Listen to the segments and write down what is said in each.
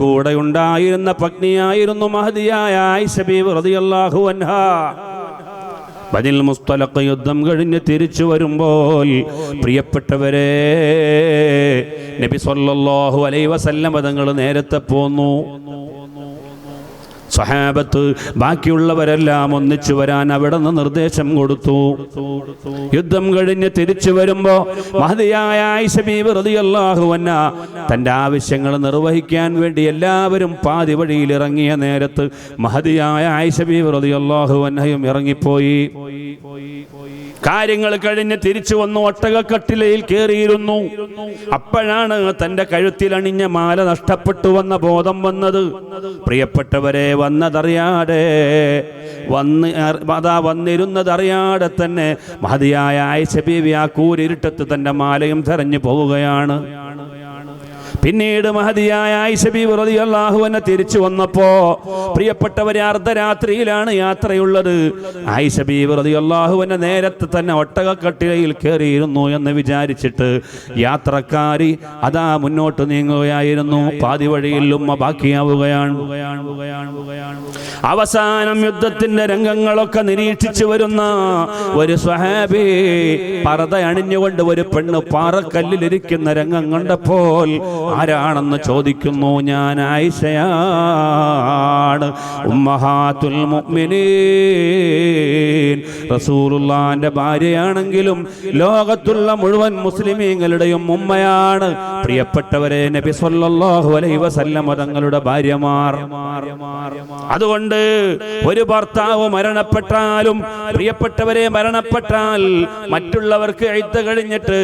കൂടെ ഉണ്ടായിരുന്ന പത്നിയായിരുന്നു മഹദിയായ ആയിഷ ബീവി റളിയല്ലാഹു അൻഹാ. ബനിൽ മുസ്തലഖ് യുദ്ധം കഴിഞ്ഞ് തിരിച്ചു വരുമ്പോൾ പ്രിയപ്പെട്ടവരെ, നബി സല്ലല്ലാഹു അലൈഹി വസല്ലം തങ്ങൾ നേരത്തെ പോന്നു. സഹാബത്ത് ബാക്കിയുള്ളവരെല്ലാം ഒന്നിച്ചു വരാൻ അവിടെ നിന്ന് നിർദ്ദേശം കൊടുത്തു. യുദ്ധം കഴിഞ്ഞ് തിരിച്ചു വരുമ്പോ മഹദിയായ ആയിഷ ബീവി റളിയല്ലാഹു അൻഹാ തന്റെ ആവശ്യങ്ങൾ നിർവഹിക്കാൻ വേണ്ടി എല്ലാവരും പാതി വഴിയിൽ ഇറങ്ങിയ നേരത്ത് മഹദിയായ ആയിഷ ബീവി റളിയല്ലാഹു അൻഹയും ഇറങ്ങിപ്പോയി. കാര്യങ്ങൾ കഴിഞ്ഞ് തിരിച്ചു വന്നു ഒട്ടകക്കട്ടിലയിൽ കയറിയിരുന്നു. അപ്പോഴാണ് തന്റെ കഴുത്തിൽ അണിഞ്ഞ മാല നഷ്ടപ്പെട്ടു വന്ന ബോധം വന്നത്. പ്രിയപ്പെട്ടവരെ, വന്നതറിയാതെ വന്നിരുന്നതറിയാതെ തന്നെ മഹദിയായ ആയിഷ ബീവി ആ കൂരിരുട്ടത്ത് തന്റെ മാലയും തെരഞ്ഞു പോവുകയാണ്. പിന്നീട് മഹദിയായ ആയിഷ ബീവി റളിയല്ലാഹു അൻഹ തിരിച്ചു വന്നപ്പോ, പ്രിയപ്പെട്ടവരെ, അർദ്ധരാത്രിയിലാണ് യാത്രയുള്ളത്. ആയിഷ ബീവി റളിയല്ലാഹു അൻഹ നേരത്തെ തന്നെ ഒട്ടകക്കട്ടിലയിൽ കയറിയിരുന്നു എന്ന് വിചാരിച്ചിട്ട് യാത്രക്കാരി അതാ മുന്നോട്ട് നീങ്ങുകയായിരുന്നു. പാതി വഴിയിൽ ഉമ്മ ബാക്കിയാവുകയാണ്. അവസാനം യുദ്ധത്തിന്റെ രംഗങ്ങളൊക്കെ നിരീക്ഷിച്ചു വരുന്ന ഒരു സ്വഹാബി പർദ അണിഞ്ഞുകൊണ്ട് ഒരു പെണ്ണ് പാറക്കല്ലിലിരിക്കുന്ന രംഗം കണ്ടപ്പോൾ ആരാണെന്ന് ചോദിക്കുന്നു. ഞാൻ ആയിഷയാണ്, ഉമ്മഹാത്തുൽ മുഅ്മിനീൻ, റസൂലുള്ളാഹിന്റെ ഭാര്യയാണെങ്കിലും ലോകത്തുള്ള മുഴുവൻ മുസ്ലിമീങ്ങളുടെയും ഉമ്മയാണ്. പ്രിയപ്പെട്ടവരെ, നബി സല്ലല്ലാഹു അലൈഹി വസല്ലം തങ്ങളുടെ ഭാര്യമാർ. അതുകൊണ്ട് ഒരു ഭർത്താവ് മരണപ്പെട്ടാലും, പ്രിയപ്പെട്ടവരെ, മരണപ്പെട്ടാൽ മറ്റുള്ളവർക്ക് ഇദ്ദ കഴിഞ്ഞിട്ട്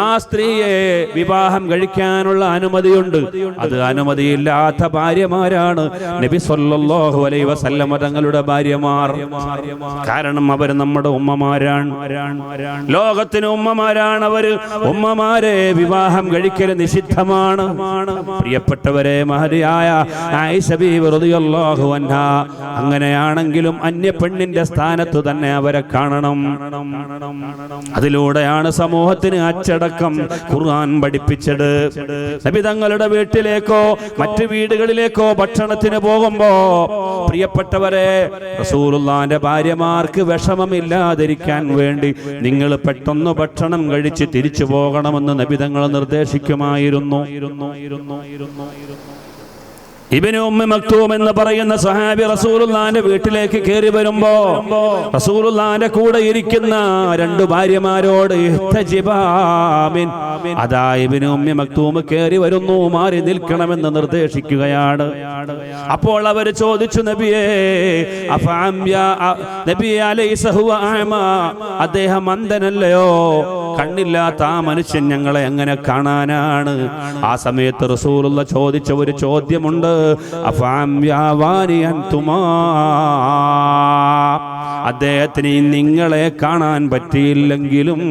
ആ സ്ത്രീയെ വിവാഹം കഴിക്കാനുള്ള അനുമതിയുണ്ട്. അത് അനുമതിയില്ലാത്ത ഭാര്യമാരാണ് നബി സല്ലല്ലാഹു അലൈഹി വസല്ലം തങ്ങളുടെ ഭാര്യമാർ. കാരണം അവർ നമ്മുടെ ഉമ്മമാരാണ്, ലോകത്തിന് ഉമ്മമാരാണ് അവർ. ഉമ്മമാരെ വിവാഹം കഴിക്കൽ നിഷിദ്ധമാണ്. പ്രിയപ്പെട്ടവരെ, മഹദിയായ ആയിഷ ബീവി റളിയല്ലാഹു അൻഹാ അങ്ങനെയാണെങ്കിലും അന്യ പെണ്ണിന്റെ സ്ഥാനത്ത് തന്നെ അവരെ കാണണം. അതിലൂടെയാണ് സമൂഹത്തിന് അച്ചടക്കം ഖുർആൻ പഠിപ്പിച്ചത്. നബി തങ്ങളുടെ വീട്ടിലേക്കോ മറ്റു വീടുകളിലേക്കോ ഭക്ഷണത്തിന് പോകുമ്പോ, പ്രിയപ്പെട്ടവരെ, റസൂലുള്ളാഹിന്റെ ഭാര്യമാർക്ക് വിഷമമില്ലാതിരിക്കാൻ വേണ്ടി നിങ്ങൾ പെട്ടെന്ന് ഭക്ഷണം കഴിച്ച് തിരിച്ചു പോകണമെന്ന് നബി തങ്ങൾ നിർദ്ദേശിക്കുമായിരുന്നു. ഇബ്നു ഉമ്മി മക്തൂം എന്ന് പറയുന്ന സ്വഹാബി റസൂലുള്ളാഹിന്റെ വീട്ടിലേക്ക് കയറി വരുമ്പോ റസൂലുള്ളാഹിന്റെ കൂടെ ഇരിക്കുന്ന രണ്ട് ഭാര്യമാരോട് ഇഹ്തജിബാമിൻ, അതാ ഇബ്നു ഉമ്മി മക്തൂം കയറി വരുന്നു, മാറി നിൽക്കണമെന്ന് നിർദ്ദേശിക്കുകയാണ്. അപ്പോൾ അവർ ചോദിച്ചു, നബിയേ, നബിയെ, അലൈസ ഹുവ അഅമ, അദ്ദേഹം അന്ധനല്ലയോ? കണ്ണില്ലാത്ത ആ മനുഷ്യൻ ഞങ്ങളെ എങ്ങനെ കാണാനാണ്? ആ സമയത്ത് റസൂലുള്ള ചോദിച്ച ഒരു ചോദ്യമുണ്ട്. അദ്ദേഹത്തിന് നിങ്ങളെ കാണാൻ പറ്റിയില്ലെങ്കിലും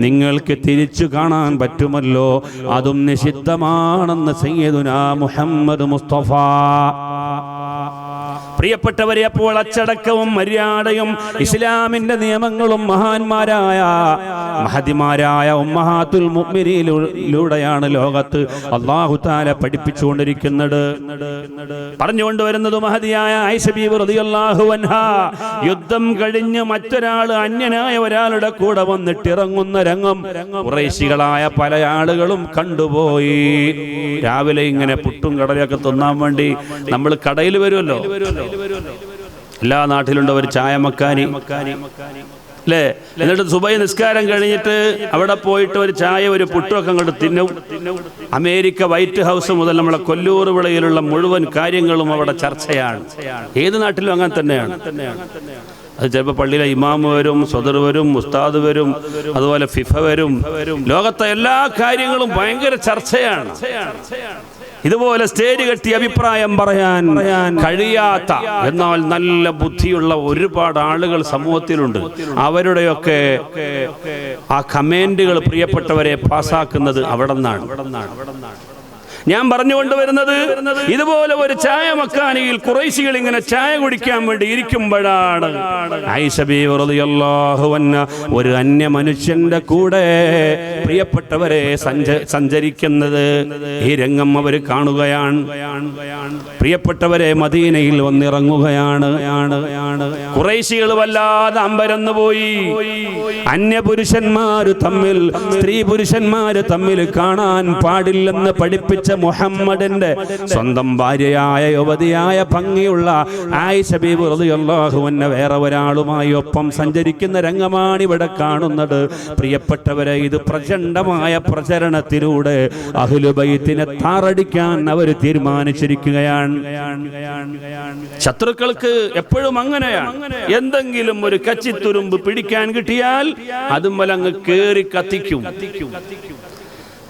നിങ്ങൾക്ക് തിരിച്ചു കാണാൻ പറ്റുമല്ലോ, അതും നിഷിദ്ധമാണെന്ന് സയ്യിദുനാ മുഹമ്മദ് മുസ്തഫ. പ്രിയപ്പെട്ടവരെ, അപ്പോൾ അച്ചടക്കവും മര്യാദയും ഇസ്ലാമിന്റെ നിയമങ്ങളും മഹാന്മാരായ മഹദിമാരായ ഉമ്മഹാത്തുൽ മുഅ്മിനീനിലൂടെയാണ് ലോകത്ത് അല്ലാഹു തആല പഠിപ്പിച്ചുകൊണ്ടിരിക്കുന്നത്. പറഞ്ഞുകൊണ്ടുവരുന്നത് മഹദിയായ ആയിഷ ബീവി റളിയല്ലാഹു അൻഹാ യുദ്ധം കഴിഞ്ഞ് മറ്റൊരാൾ, അന്യനായ ഒരാളുടെ കൂടെ വന്നിട്ടിറങ്ങുന്ന രംഗം ഖുറൈശികളായ പല ആളുകളും കണ്ടുപോയി. രാവിലെ ഇങ്ങനെ പുട്ടും കടലയൊക്കെ തിന്നാൻ വേണ്ടി നമ്മൾ കടയിൽ വരുമല്ലോ, എല്ലാ നാട്ടിലുണ്ട് ഒരു ചായ മക്കാനി അല്ലേ? എന്നിട്ട് സുബഹി നിസ്കാരം കഴിഞ്ഞിട്ട് അവിടെ പോയിട്ട് ഒരു ചായ ഒരു പുട്ടുമൊക്കെ അങ്ങോട്ട് തിന്നും. അമേരിക്ക വൈറ്റ് ഹൗസ് മുതൽ നമ്മളെ കൊല്ലൂർ വിളയിലുള്ള മുഴുവൻ കാര്യങ്ങളും അവിടെ ചർച്ചയാണ്. ഏത് നാട്ടിലും അങ്ങനെ തന്നെയാണ്. അത് ചിലപ്പോൾ പള്ളിയിലെ ഇമാം വരും, സദർ വരും, ഉസ്താദ് വരും, അതുപോലെ ഫിഫ വരും. ലോകത്തെ എല്ലാ കാര്യങ്ങളും ഭയങ്കര ചർച്ചയാണ്. ഇതുപോലെ സ്റ്റേജ് കെട്ടി അഭിപ്രായം പറയാൻ കഴിയാത്ത എന്നാൽ നല്ല ബുദ്ധിയുള്ള ഒരുപാട് ആളുകൾ സമൂഹത്തിലുണ്ട്. അവരുടെയൊക്കെ ആ കമന്റുകൾ പ്രിയപ്പെട്ടവരെ പാസ്സാക്കുന്നത് അവിടെ നിന്നാണ്. ഞാൻ പറഞ്ഞുകൊണ്ടുവരുന്നത്, ഇതുപോലെ ഒരു ചായ മക്കാനിയിൽ ഖുറൈശികൾ ഇങ്ങനെ ചായ കുടിക്കാൻ വേണ്ടി ഇരിക്കുമ്പോഴാണ് ആയിഷ ബീവി റളിയല്ലാഹു അൻഹ ഒരു അന്യ മനുഷ്യന്റെ കൂടെ പ്രിയപ്പെട്ടവരെ സഞ്ചരിക്കുന്നത്. ഈ രംഗം അവർ കാണുകയാണ്. പ്രിയപ്പെട്ടവരെ മദീനയിൽ വന്നിറങ്ങുകയാണ്. ഖുറൈശികൾ വല്ലാതെ അമ്പരന്നു പോയി. അന്യപുരുഷന്മാര് തമ്മിൽ, സ്ത്രീ പുരുഷന്മാര് തമ്മിൽ കാണാൻ പാടില്ലെന്ന് പഠിപ്പിച്ച മുഹമ്മദിന്റെ സ്വന്തം ഭാര്യയായ യുവതിയായ ഭംഗിയുള്ള ആയിഷ ബീവി റളിയല്ലാഹു അൻഹ വേറെ ഒരാളുമായി ഒപ്പം സഞ്ചരിക്കുന്ന രംഗമാണ് ഇവിടെ കാണുന്നത്. പ്രിയപ്പെട്ടവരെ, ഇത് പ്രചണ്ഡമായ പ്രചരണത്തിലൂടെ അഹ്ലു ബൈത്തിനെ താറടിക്കാൻ അവർ തീരുമാനിച്ചിരിക്കുകയാണ്. ശത്രുക്കൾക്ക് എപ്പോഴും അങ്ങനെയാണ്. എന്തെങ്കിലും ഒരു കച്ചിത്തുരുമ്പ് പിടിക്കാൻ കിട്ടിയാൽ അതും വലങ്ങ് കേറി കത്തിക്കും.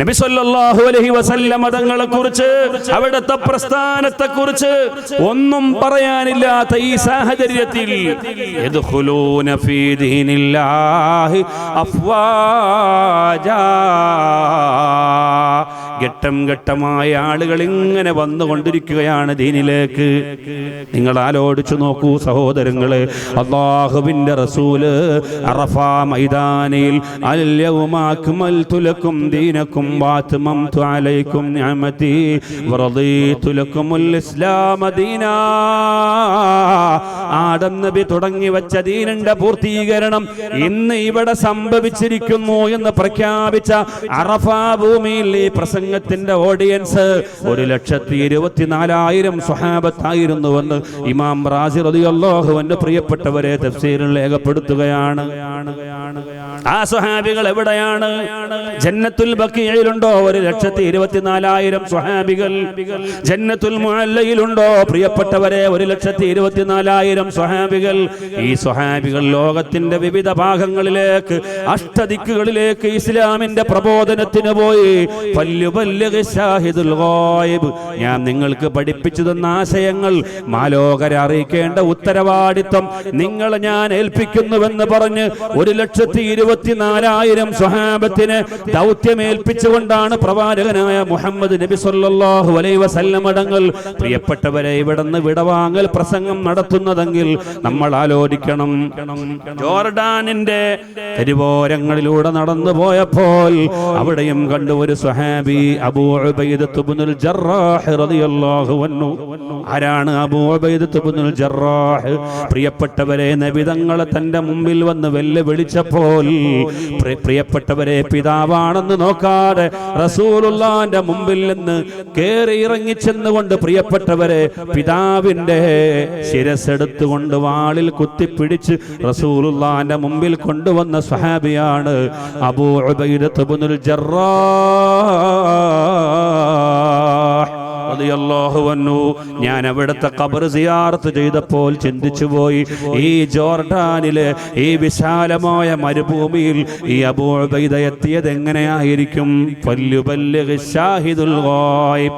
നബി സല്ലല്ലാഹു അലൈഹി വസല്ലം തങ്ങളെ കുറിച്ച്, അവിടുത്തെ പ്രസ്ഥാനത്തെ കുറിച്ച് ഒന്നും പറയാനില്ലാത്ത ഈ സാഹചര്യത്തിൽ യദ്ഖുലൂന ഫീ ദീനില്ലാഹി അഫ്വാജാ, ഘട്ടം ഘട്ടമായ ആളുകൾ ഇങ്ങനെ വന്നുകൊണ്ടിരിക്കുകയാണ് ദീനിലേക്ക്. നിങ്ങൾ ആലോചിച്ചു നോക്കൂ സഹോദരങ്ങളെ. അല്ലാഹുവിന്റെ റസൂല് അറഫാ മൈതാനിൽ അൽയൗമ അക്മൽതു ലക്കും ദീനക്കും വഅത്മംതു അലൈക്കും നിഅമതി വറദീതു ലക്കുമുൽ ഇസ്ലാമ ദീനാ, ആദം നബി തുടങ്ങി വെച്ച ദീനിന്റെ പൂർത്തീകരണം ഇന്ന് ഇവിടെ സംഭവിച്ചിരിക്കുന്നു എന്ന് പ്രഖ്യാപിച്ച അറഫാ ഭൂമിയിൽ ഈ പ്രസംഗത്തിന്റെ ഓഡിയൻസ് 1,24,000 സ്വഹാബത്തായിരുന്നുവെന്ന് ഇമാം റാസി റളിയല്ലാഹു അൻഹു പ്രിയപ്പെട്ടവരെ തഫ്സീറിൽ രേഖപ്പെടുത്തുകയാണ്. ആ സ്വഹാബികൾ എവിടെയാണ്? ജന്നത്തുൽ ബഖീഇലുണ്ടോ 1,24,000 സ്വഹാബികൾ? ജന്നത്തുൽ മുഅല്ലയിലുണ്ടോ പ്രിയപ്പെട്ടവരെ 1,24,000 സ്വഹാബികൾ? ഈ സ്വഹാബികൾ ലോകത്തിന്റെ വിവിധ ഭാഗങ്ങളിലേക്ക്, അഷ്ടദിക്കുകളിലേക്ക് ഇസ്ലാമിന്റെ പ്രബോധനത്തിന് പോയി. ഞാൻ നിങ്ങൾക്ക് പഠിപ്പിച്ചു തന്ന ആശയങ്ങൾ മാലോകരെ അറിയിക്കേണ്ട ഉത്തരവാദിത്വം നിങ്ങളെ ഞാൻ ഏൽപ്പിക്കുന്നുവെന്ന് പറഞ്ഞ് 1,24,000 സ്വഹാബത്തിന് ദൗത്യമേൽപ്പിച്ചുകൊണ്ടാണ് പ്രവാചകനായ മുഹമ്മദ് നബി സല്ലല്ലാഹു അലൈഹി വസല്ലം തങ്ങൾ പ്രിയപ്പെട്ടവരെ ഇവിടുന്ന് വിടവാങ്ങൽ പ്രസംഗം നടത്തുന്നതെങ്കിൽ നമ്മൾ ആലോചിക്കണം. ജോർഡാനിന്റെ തെരുവോരങ്ങളിലൂടെ നടന്നു പോയപ്പോൾ അവിടെയും കണ്ടു ഒരു സ്വഹാബി, അബൂ ഉബൈദത്ത് ഇബ്നുൽ ജറാഹ് റളിയല്ലാഹു അൻഹു. ആരാണ് അബൂ ഉബൈദത്ത് ഇബ്നുൽ ജറാഹ്? പ്രിയപ്പെട്ടവരെ, നബി തങ്ങളെ തന്റെ മുമ്പിൽ വന്ന് വെല്ലുവിളിച്ചപ്പോൾ പ്രിയപ്പെട്ടവരെ പിതാവാണെന്ന് നോക്കാതെ റസൂലുള്ളാഹിന്റെ മുമ്പിൽ നിന്ന് കേറി ഇറങ്ങിച്ചെന്നുകൊണ്ട് പ്രിയപ്പെട്ടവരെ പിതാവിന്റെ ശിരസ്സെടുത്തുകൊണ്ട് വാളിൽ കുത്തിപ്പിടിച്ച് റസൂലുള്ളാഹിന്റെ മുമ്പിൽ കൊണ്ടുവന്ന സ്വഹാബിയാണ് അബൂ ഉബൈദത്ത് ഇബ്നുൽ ജറാഹ് റളിയല്ലാഹു അൻഹു. ഞാൻ അവിടുത്തെ ഖബർ സിയാറത്ത് ചെയ്തപ്പോൾ ചിന്തിച്ചുപോയി, ഈ ജോർഡാനിലെ ഈ വിശാലമായ മരുഭൂമിയിൽ ഈ അബൂ ഉബൈദ എത്തിയത് എങ്ങനെയായിരിക്കും? ഫല്യുബല്ലിഗ് ഷാഹിദുൽ ഗായിബ്.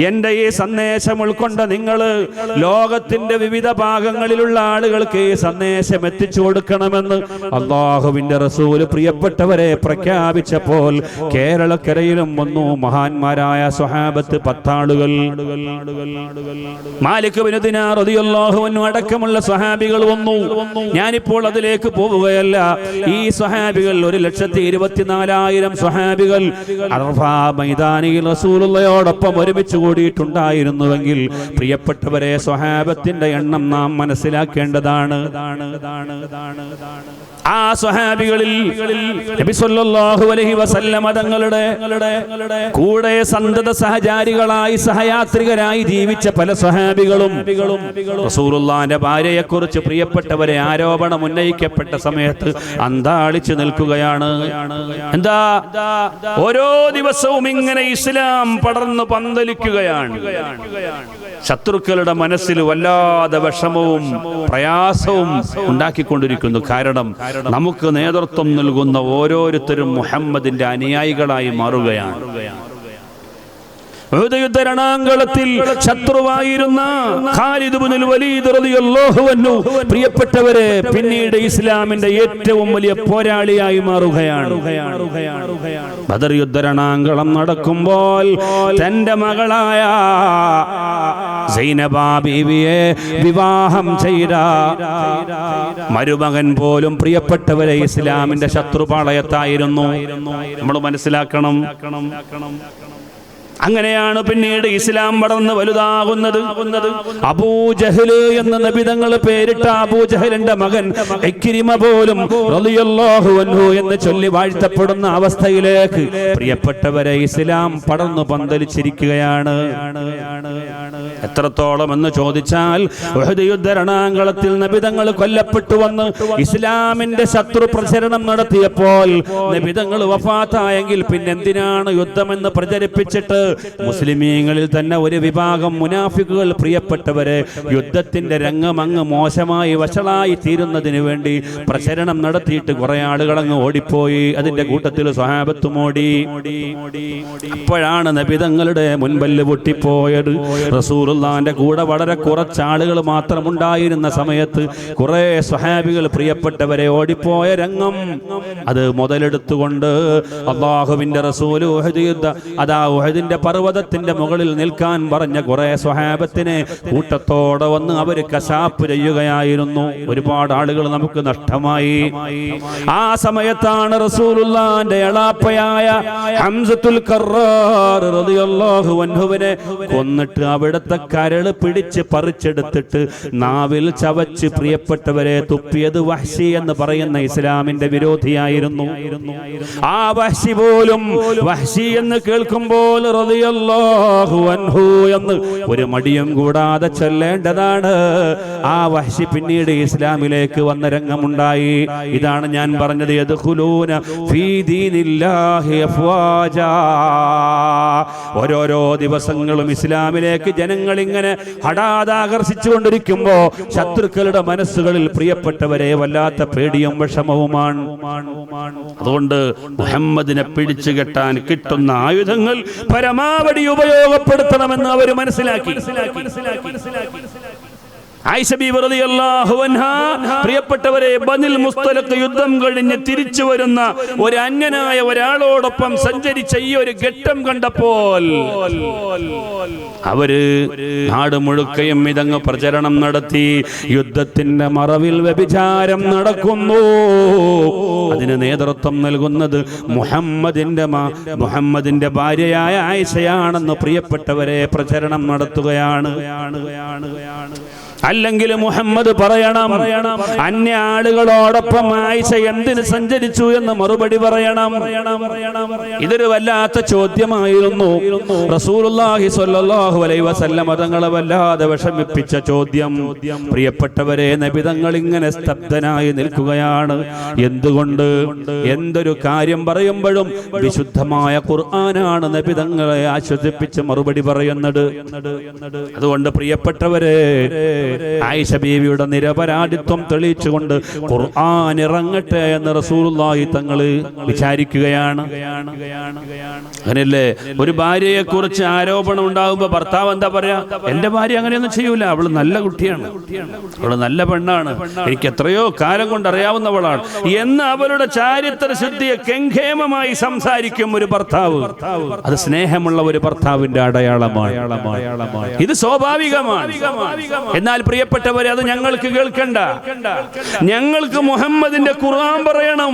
എന്റെ ഈ സന്ദേശം ഉൾക്കൊണ്ട നിങ്ങൾ ലോകത്തിന്റെ വിവിധ ഭാഗങ്ങളിലുള്ള ആളുകൾക്ക് ഈ സന്ദേശം എത്തിച്ചു കൊടുക്കണമെന്ന് അല്ലാഹുവിന്റെ റസൂല് പ്രിയപ്പെട്ടവരെ പ്രഖ്യാപിച്ചപ്പോൾ കേരളക്കരയിലും വന്നു മഹാന്മാരായ സ്വഹാബത്ത് 10 ആളുകൾ. മാലിക് ഇബ്നു ദിനാർ റളിയല്ലാഹു അൻഹു അടക്കമുള്ള സ്വഹാബികൾ വന്നു. ഞാനിപ്പോൾ അതിലേക്ക് പോവുകയല്ല. ഈ സ്വഹാബികൾ 1,24,000 സ്വഹാബികൾ അറഫാ മൈതാനിയിൽ റസൂലുള്ളാഹിയോടൊപ്പം ഒരുമിച്ച് കൂടിയിട്ടുണ്ടായിരുന്നുവെങ്കിൽ പ്രിയപ്പെട്ടവരെ സ്വഹാബത്തിന്റെ എണ്ണം നാം മനസ്സിലാക്കേണ്ടതാണ്. ആ സ്വഹാബികളിൽ നബി സല്ലല്ലാഹു അലൈഹി വസല്ലം തങ്ങളുടെ കൂടെ സന്തത സഹചാരികളായി സഹയാത്രികരായി ജീവിച്ച പല സ്വഹാബികളും റസൂലുള്ളാഹിന്റെ ഭാര്യയെക്കുറിച്ച് പ്രിയപ്പെട്ടവരെ ആരോപണം ഉന്നയിക്കപ്പെട്ട സമയത്ത് അന്താളിച്ചു നിൽക്കുകയാണ്. എന്താ? ഓരോ ദിവസവും ഇങ്ങനെ ഇസ്ലാം പടർന്നു പന്തലിക്കുകയാണ്. ശത്രുക്കളുടെ മനസ്സിൽ വല്ലാതെ വിഷമവും പ്രയാസവും ഉണ്ടാക്കിക്കൊണ്ടിരിക്കുന്നു. കാരണം നമുക്ക് നേതൃത്വം നൽകുന്ന ഓരോരുത്തരും മുഹമ്മദിന്റെ അനുയായികളായി മാറുകയാണ്. ഉഹദ് യുദ്ധരണാങ്കളത്തിൽ ശത്രുവായിരുന്ന ഖാലിദ് ഇബ്നുൽ വലീദ് റളിയല്ലാഹു അൻഹു പ്രിയപ്പെട്ടവരെ പിന്നീട് ഇസ്ലാമിന്റെ ഏറ്റവും വലിയ പോരാളിയായി മാറുകയാണ്. ബദർ യുദ്ധരണാങ്കളം നടക്കുമ്പോൾ തന്റെ മകളായ സൈനബ ബീവിയെ വിവാഹം ചെയ്ത മരുമകൻ പോലും പ്രിയപ്പെട്ടവരെ ഇസ്ലാമിന്റെ ശത്രുപാളയത്തായിരുന്നു. നമ്മൾ മനസ്സിലാക്കണം. അങ്ങനെയാണ് പിന്നീട് ഇസ്ലാം വളർന്ന് വലുതാകുന്നത്. അബൂജഹല് എന്ന നബിതങ്ങൾ പേരിട്ട അബൂജഹലിന്റെ മകൻ ഇക്രിമ പോലും റളിയല്ലാഹു അൻഹു എന്ന് ചൊല്ലി വാഴ്ത്തപ്പെടുന്ന അവസ്ഥയിലേക്ക് പ്രിയപ്പെട്ടവരെ ഇസ്ലാം പടർന്നു പന്തലിച്ചിരിക്കുകയാണ്. എത്രത്തോളം എന്ന് ചോദിച്ചാൽ ഉഹദ് യുദ്ധരണാങ്കളത്തിൽ നബിതങ്ങൾ കൊല്ലപ്പെട്ടു വന്ന് ഇസ്ലാമിന്റെ ശത്രു പ്രചരണം നടത്തിയപ്പോൾ നബിതങ്ങൾ വഫാത്തായെങ്കിൽ പിന്നെന്തിനാണ് യുദ്ധമെന്ന് പ്രചരിപ്പിച്ചിട്ട് മുസ്ലിമീങ്ങളിൽ തന്നെ ഒരു വിഭാഗം മുനാഫിക്കുകൾ പ്രിയപ്പെട്ടവരെ യുദ്ധത്തിന്റെ രംഗം അങ്ങ് മോശമായി വഷളായി തീരുന്നതിന് വേണ്ടി പ്രചരണം നടത്തിയിട്ട് കുറെ ആളുകൾ അങ്ങ് ഓടിപ്പോയി. അതിന്റെ കൂട്ടത്തിൽ സ്വഹാബത്തും ഓടി. അപ്പോഴാണ് നബിതങ്ങളുടെ മുൻപല്ല് പൊട്ടിപ്പോയത്. റസൂലുള്ളാഹിന്റെ കൂടെ വളരെ കുറച്ചാളുകൾ മാത്രമുണ്ടായിരുന്ന സമയത്ത് കുറെ സ്വഹാബികൾ പ്രിയപ്പെട്ടവരെ ഓടിപ്പോയ രംഗം അത് മുതലെടുത്തുകൊണ്ട് അല്ലാഹുവിന്റെ റസൂൽ ഉഹദിന്റെ പർവ്വതത്തിന്റെ മുകളിൽ നിൽക്കാൻ പറഞ്ഞ കുറെ സ്വഹാബത്തിനെ കൂട്ടത്തോടെ വന്ന് അവര് കശാപ്പ് ചെയ്യുകയായിരുന്നു. ഒരുപാട് ആളുകൾ നമുക്ക് നഷ്ടമായി. ആ സമയത്താണ് റസൂലുള്ളാഹിന്റെ എളാപ്പയായ ഹംസത്തുൽ കർറാർ റളിയല്ലാഹു അൻഹുവിനെ കൊന്നിട്ട് അവിടുത്തെ കരള് പിടിച്ച് പറിച്ചെടുത്തിട്ട് നാവിൽ ചവച്ച് പ്രിയപ്പെട്ടവരെ തുപ്പിയത് വഹ്ശി എന്ന് പറയുന്ന ഇസ്ലാമിന്റെ വിരോധിയായിരുന്നു. ആ വഹ്ശി പോലും വഹ്ശി എന്ന് കേൾക്കുമ്പോൾ റളിയല്ലാഹു അൻഹു എന്ന് ഒരു മടിയും കൂടാതെ ചൊല്ലേണ്ടതാണ്. ആ വഹ്ശി പിന്നീട് ഇസ്ലാമിലേക്ക് വന്ന രംഗമുണ്ടായി. ഇതാണ് ഞാൻ പറഞ്ഞത്, യദ്ഖുലൂന ഫീ ദീനില്ലാഹി അഫ്വാജാ. ഓരോരോ ദിവസങ്ങളും ഇസ്ലാമിലേക്ക് ജനങ്ങൾ ഇങ്ങനെ ഹഠാത് ആകർഷിച്ചുകൊണ്ടിരിക്കുമ്പോ ശത്രുക്കളുടെ മനസ്സുകളിൽ പ്രിയപ്പെട്ടവരെ വല്ലാത്ത പേടിയും വിഷമവുമാണ്. അതുകൊണ്ട് മുഹമ്മദിനെ പിടിച്ചു കെട്ടാൻ കിട്ടുന്ന ആയുധങ്ങൾ പരമാവധി ഉപയോഗപ്പെടുത്തണമെന്ന് അവർ മനസ്സിലാക്കി. ആയിഷ ബീവി റളിയല്ലാഹു അൻഹാ പ്രിയപ്പെട്ടവരെ ബനിൽ മുസ്തലഖ് യുദ്ധം കഴിഞ്ഞ് തിരിച്ചു വരുന്ന ഒരു അന്യനായ ഒരാളോടൊപ്പം സഞ്ചരിച്ച ഈ ഒരു ഘട്ടം കണ്ടപ്പോൾ അവര് നാട് മുഴുക്കയും ഇതങ്ങ് പ്രചരണം നടത്തി. യുദ്ധത്തിന്റെ മറവിൽ വ്യഭിചാരം നടക്കുന്നു. അതിന് നേതൃത്വം നൽകുന്നത് മുഹമ്മദിന്റെ ഭാര്യയായ ആയിഷയാണെന്ന് പ്രിയപ്പെട്ടവരെ പ്രചരണം നടത്തുകയാണ്. അല്ലെങ്കിൽ മുഹമ്മദ് പറയണം, അന്യ ആളുകളോടൊപ്പം ആയിഷ എന്തിന് സഞ്ചരിച്ചു എന്ന് മറുപടി പറയണം. ഇതൊരു വല്ലാത്ത ചോദ്യമായിരുന്നു. റസൂലുള്ളാഹി സ്വല്ലല്ലാഹു അലൈഹി വസല്ലം തങ്ങളെ വല്ലാതെ വിഷമിപ്പിച്ച ചോദ്യം. പ്രിയപ്പെട്ടവരെ, നബിതങ്ങൾ ഇങ്ങനെ സ്തബ്ധനായി നിൽക്കുകയാണ്. എന്തുകൊണ്ട്? എന്തൊരു കാര്യം പറയുമ്പോഴും വിശുദ്ധമായ ഖുർആനാണ് നബിതങ്ങളെ ആശ്വസിപ്പിച്ച് മറുപടി പറയുന്നത്. അതുകൊണ്ട് പ്രിയപ്പെട്ടവരെ, ആയിഷ ബീവിയുടെ നിരപരാധിത്വം തെളിയിച്ചുകൊണ്ട് ഖുർആൻ ഇറങ്ങട്ടെ എന്ന് റസൂലുള്ളാഹി തങ്ങള് വിചാരിക്കുകയാണ്. അങ്ങനെയല്ലേ ഒരു ഭാര്യയെ കുറിച്ച് ആരോപണം ഉണ്ടാകുമ്പോ ഭർത്താവ് എന്താ പറയാ? എന്റെ ഭാര്യ അങ്ങനെയൊന്നും ചെയ്യൂല, അവള് നല്ല കുട്ടിയാണ്, അവള് നല്ല പെണ്ണാണ്, എനിക്ക് എത്രയോ കാലം കൊണ്ട് അറിയാവുന്നവളാണ് എന്ന് അവരുടെ ചാരിത്ര ശുദ്ധിയെ കെങ്കേമമായി സംസാരിക്കും ഒരു ഭർത്താവ്. അത് സ്നേഹമുള്ള ഒരു ഭർത്താവിന്റെ അടയാളമാണ്. ഇത് സ്വാഭാവികമാണ്. എന്നാൽ പ്രിയപ്പെട്ടവരെ, അത് ഞങ്ങൾക്ക് കേൾക്കണ്ട. ഞങ്ങൾക്ക് മുഹമ്മദിന്റെ ഖുർആൻ പറയണം.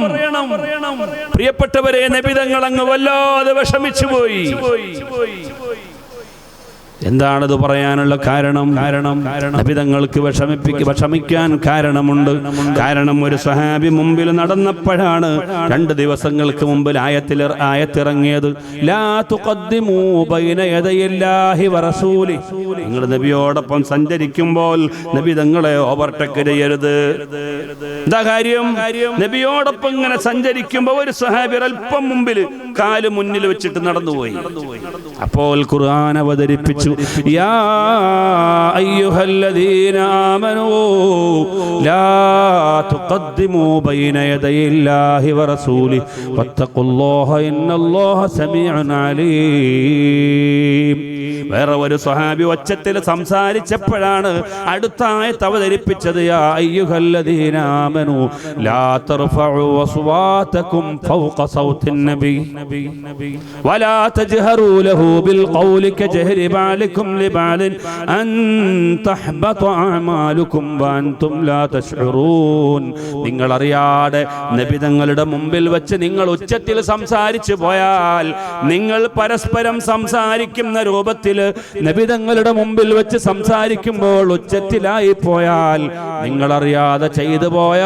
പ്രിയപ്പെട്ടവരെ, നബിതങ്ങൾ അങ്ങ് വല്ലാതെ വിഷമിച്ചു പോയി. എന്താണത് പറയാനുള്ള കാരണം? നബിതങ്ങൾക്ക് വിഷമിക്കാൻ കാരണമുണ്ട്. കാരണം ഒരു സ്വഹാബി മുമ്പിൽ നടന്നപ്പോഴാണ് 2 ദിവസങ്ങൾക്ക് മുമ്പിൽ ആയത്തിറങ്ങിയത്. ലാ തുഖദ്ദിമൂ ബൈന യദയില്ലാഹി വറസൂലി. നിങ്ങൾ നബിയോടൊപ്പം സഞ്ചരിക്കുമ്പോൾ നബിതങ്ങളെ ഓവർടേക്ക് ചെയ്യരുത്. എന്താ കാര്യം? നബിയോടൊപ്പം ഇങ്ങനെ സഞ്ചരിക്കുമ്പോൾ ഒരു സ്വഹാബി അല്പം മുമ്പിൽ കാല് മുന്നിൽ വെച്ചിട്ട് നടന്നുപോയി. അപ്പോൾ ഖുർആൻ അവതരിപ്പിച്ചു, യാ അയ്യുഹല്ലദീന ആമനൂ ലാ തുഖദ്ദിമൂ ബൈന യദയില്ലാഹി വറസൂലിഹി വത്തഖുല്ലാഹ ഇന്നല്ലാഹ സമീഉൻ അലീം. വേറെ ഒരു സ്വഹാബി ഒച്ചത്തിൽ സംസാരിച്ചപ്പോഴാണ് അടുത്ത ആയത്ത് അവതരിപ്പിച്ചത്. യാ അയ്യുഹല്ലദീന ആമനൂ ലാ തർഫഉ അസ്വാതകും ഫൗഖ സൗത്തിൻ നബി വലാ തജ്ഹറൂ ലഹു ബിൽ ഖൗലി കജഹരി ബഅലികും ലിബഅലിൻ അൻ തഹ്ബത അഅമാലുകും വഅൻതും ലാ തശ്ഉറൂൻ. നിങ്ങൾ അറിയാതെ നബി തങ്ങളുടെ മുമ്പിൽ വെച്ച് നിങ്ങൾ ഉച്ചത്തിൽ സംസാരിച്ചു പോയാൽ, നിങ്ങൾ പരസ്പരം സംസാരിക്കുന്ന രൂപത്തിൽ നബി തങ്ങളുടെ മുമ്പിൽ വെച്ച് സംസാരിക്കുമ്പോൾ ഉച്ചത്തിലായി പോയാൽ നിങ്ങളറിയാതെ ചെയ്തു പോയ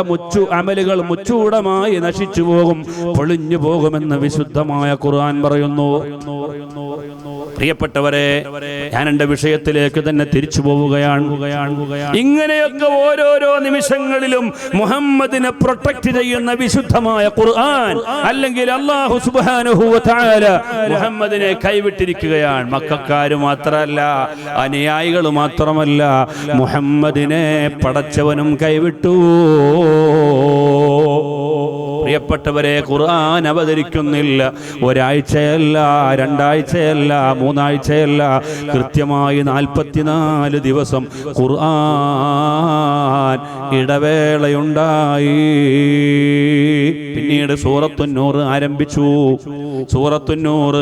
അമലുകൾ മുച്ചൂടമായി നശിച്ചു പോകും, പൊളിഞ്ഞു പോകുമെന്ന് വിശുദ്ധമായ ഖുർആൻ പറയുന്നു. പ്രിയപ്പെട്ടവരെ, ഞാൻ എന്റെ വിഷയത്തിലേക്ക് തന്നെ തിരിച്ചു പോവുകയാണ്. ഇങ്ങനെയൊക്കെ ഓരോരോ നിമിഷങ്ങളിലും മുഹമ്മദിനെ പ്രൊട്ടക്ട് ചെയ്യുന്ന വിശുദ്ധമായ ഖുർആൻ, അല്ലെങ്കിൽ അല്ലാഹു സുബ്ഹാനഹു വ തആല മുഹമ്മദിനെ കൈവിട്ടിരിക്കുകയാണ്. മക്കക്കാര് മാത്രമല്ല, അനുയായികൾ മാത്രമല്ല, മുഹമ്മദിനെ പടച്ചവനും കൈവിട്ടു. പ്രിയപ്പെട്ടവരെ, ഖുർആൻ അവതരിക്കുന്നില്ല. ഒരാഴ്ചയല്ല, രണ്ടാഴ്ചയല്ല, മൂന്നാഴ്ചയല്ല, കൃത്യമായി 44 ദിവസം ഖുർആൻ ഇടവേളയുണ്ടായി. പിന്നീട് സൂറത്തുന്നൂർ ആരംഭിച്ചു. സൂറത്തുന്നൂർ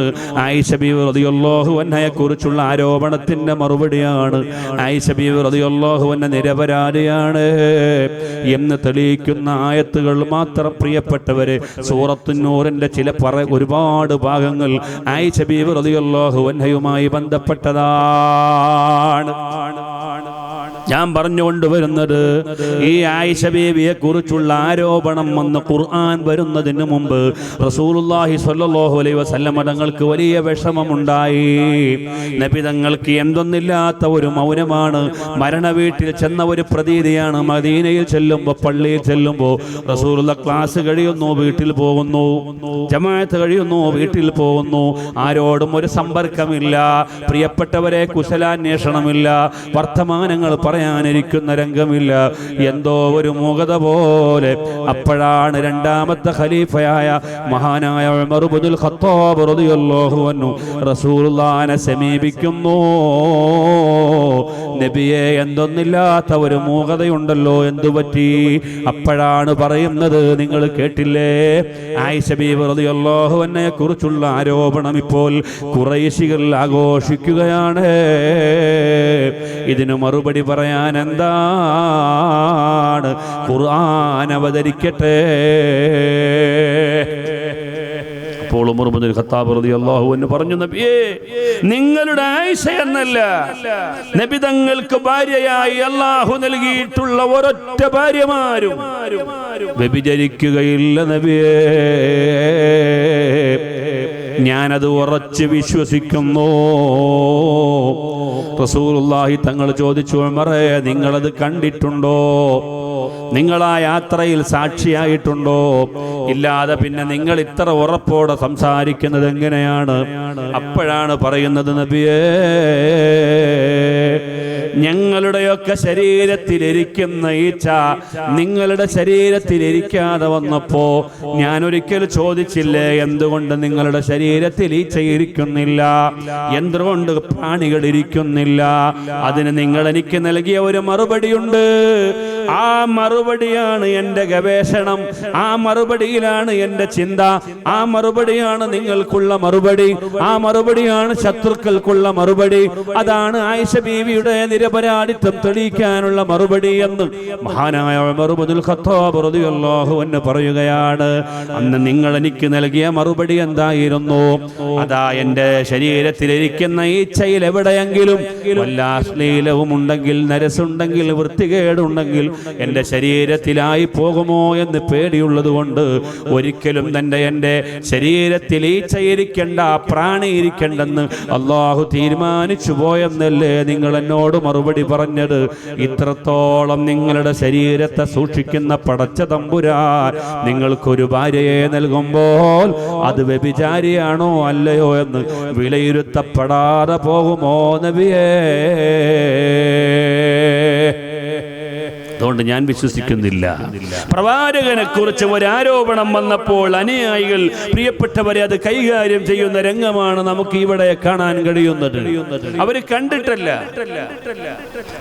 ആയിഷ ബീവി റളിയല്ലാഹു അൻഹയെ കുറിച്ചുള്ള ആരോപണത്തിന്റെ മറുപടിയാണ്. ആയിഷ ബീവി റളിയല്ലാഹു അൻഹ നിരപരാധിയാണ് എന്ന് തെളിയിക്കുന്ന ആയത്തുകൾ മാത്രം. പ്രിയപ്പെട്ടവരെ, സൂറത്തുന്നൂറിന്റെ ഒരുപാട് ഭാഗങ്ങൾ ആയിഷ ബീവി റളിയല്ലാഹു അൻഹയുമായി ബന്ധപ്പെട്ടതാണ്. ഞാൻ പറഞ്ഞുകൊണ്ടുവരുന്നത്, ഈ ആയിഷ ബീവിയെ കുറിച്ചുള്ള ആരോപണം വന്ന് ഖുർആൻ വരുന്നതിന് മുമ്പ് റസൂലുള്ളാഹി സ്വല്ലല്ലാഹു അലൈഹി വസല്ലം തങ്ങൾക്ക് വലിയ വിഷമമുണ്ടായി. നബി തങ്ങൾക്ക് എന്തൊന്നില്ലാത്ത ഒരു മൗനമാണ്. മരണവീട്ടിൽ ചെന്ന ഒരു പ്രതീതിയാണ്. മദീനയിൽ ചെല്ലുമ്പോൾ, പള്ളിയിൽ ചെല്ലുമ്പോൾ റസൂലുള്ള ക്ലാസ് കഴിയുന്നു, വീട്ടിൽ പോകുന്നു, ജമാഅത്ത് കഴിയുന്നു, വീട്ടിൽ പോകുന്നു. ആരോടും ഒരു സമ്പർക്കമില്ല. പ്രിയപ്പെട്ടവരെ, കുശലാന്വേഷണമില്ല, വർത്തമാനങ്ങൾ പറയാനിരിക്കുന്ന രംഗമില്ല. എന്തോ ഒരു മൂകത പോലെ. അപ്പോഴാണ് രണ്ടാമത്തെ ഖലീഫയായ മഹാനായ ഉമർ ഇബ്നുൽ ഖത്താബ് റളിയല്ലാഹു അൻഹു റസൂലുള്ളാഹിനെ സമീപിക്കുന്നു. നബിയെ, എന്തൊന്നില്ലാത്ത ഒരു മൂകതയുണ്ടല്ലോ, എന്തുപറ്റി? അപ്പോഴാണ് പറയുന്നത്, നിങ്ങൾ കേട്ടില്ലേ, ആയിഷ ബീവി റളിയല്ലാഹു അൻഹയെ കുറിച്ചുള്ള ആരോപണം ഇപ്പോൾ ഖുറൈശികൾ ആഘോഷിക്കുകയാണ്. ഇതിനു മറുപടി പറയാൻ എന്താണ്? ഖുർആൻ അവതരിക്കട്ടെ. അപ്പോൾ ഉമർ ഇബ്നുൽ ഖത്താബ് റളിയല്ലാഹു അൻഹു പറഞ്ഞു, നബിയേ, നിങ്ങളുടെ ആയിഷ എന്നല്ല, നബി തങ്ങൾക്ക് ഭാര്യയായി അല്ലാഹു നൽകിയിട്ടുള്ള ഒരൊറ്റ ഭാര്യമാരും വ്യഭിചരിക്കുകയില്ല നബിയേ. ഞാനത് ഉറച്ച് വിശ്വസിക്കുന്നു. റസൂലുള്ളാഹി തങ്ങൾ ചോദിച്ചു, ഉമറേ, നിങ്ങളത് കണ്ടിട്ടുണ്ടോ? നിങ്ങൾ ആ യാത്രയിൽ സാക്ഷിയായിട്ടുണ്ടോ? ഇല്ലാതെ പിന്നെ നിങ്ങൾ ഇത്ര ഉറപ്പോടെ സംസാരിക്കുന്നത് എങ്ങനെയാണ്? അപ്പോഴാണ് പറയുന്നത്, നബിയേ, ഞങ്ങളുടെയൊക്കെ ശരീരത്തിലിരിക്കുന്ന ഈച്ച നിങ്ങളുടെ ശരീരത്തിലിരിക്കാതെ വന്നപ്പോ ഞാൻ ഒരിക്കൽ ചോദിച്ചില്ലേ, എന്തുകൊണ്ട് നിങ്ങളുടെ ശരീരത്തിൽ ഈച്ച ഇരിക്കുന്നില്ല, എന്തുകൊണ്ട് പ്രാണികൾ ഇരിക്കുന്നില്ല? അതിന് നിങ്ങൾ എനിക്ക് നൽകിയ ഒരു മറുപടിയുണ്ട്. ആ മറുപടിയാണ് എൻ്റെ ഗവേഷണം, ആ മറുപടിയിലാണ് എൻ്റെ ചിന്ത, ആ മറുപടിയാണ് നിങ്ങൾക്കുള്ള മറുപടി, ആ മറുപടിയാണ് ശത്രുക്കൾക്കുള്ള മറുപടി. അതാണ് ആയിഷ ബീവിയുടെ നിരപരാധിത്വം തെളിയിക്കാനുള്ള മറുപടി എന്ന് മഹാനായ ഉമർ ഇബ്നുൽ ഖത്താബ് റളിയല്ലാഹു അൻഹു പറയുകയാണ്. അന്ന് നിങ്ങൾ എനിക്ക് നൽകിയ മറുപടി എന്തായിരുന്നു? അതാ, എൻ്റെ ശരീരത്തിലിരിക്കുന്ന ഈച്ചയിൽ എവിടെയെങ്കിലും വല്ല അശ്ലീലവും ഉണ്ടെങ്കിൽ, നരസുണ്ടെങ്കിൽ, വൃത്തികേടുണ്ടെങ്കിൽ എൻ്റെ ശരീരത്തിലായി പോകുമോ എന്ന് പേടിയുള്ളത് കൊണ്ട് ഒരിക്കലും തന്നെ എൻ്റെ ശരീരത്തിൽ ഈച്ചയിരിക്കേണ്ട, പ്രാണി ഇരിക്കേണ്ടെന്ന് അള്ളാഹു തീരുമാനിച്ചു പോയെന്നല്ലേ നിങ്ങൾ എന്നോട് മറുപടി പറഞ്ഞത്? ഇത്രത്തോളം നിങ്ങളുടെ ശരീരത്തെ സൂക്ഷിക്കുന്ന പടച്ച തമ്പുരാൻ നിങ്ങൾക്കൊരു ഭാര്യയെ നൽകുമ്പോൾ അത് വ്യഭിചാരിയാണോ അല്ലയോ എന്ന് വിലയിരുത്തപ്പെടാതെ പോകുമോ നബിയേ? അതുകൊണ്ട് ഞാൻ വിശ്വസിക്കുന്നില്ല. പ്രവാചകനെ കുറിച്ച് ഒരു ആരോപണം വന്നപ്പോൾ അനുയായികൾ പ്രിയപ്പെട്ടവരെ അത് കൈകാര്യം ചെയ്യുന്ന രംഗമാണ് നമുക്ക് ഇവിടെ കാണാൻ കഴിയുന്നത്. അവര് കണ്ടിട്ടല്ല,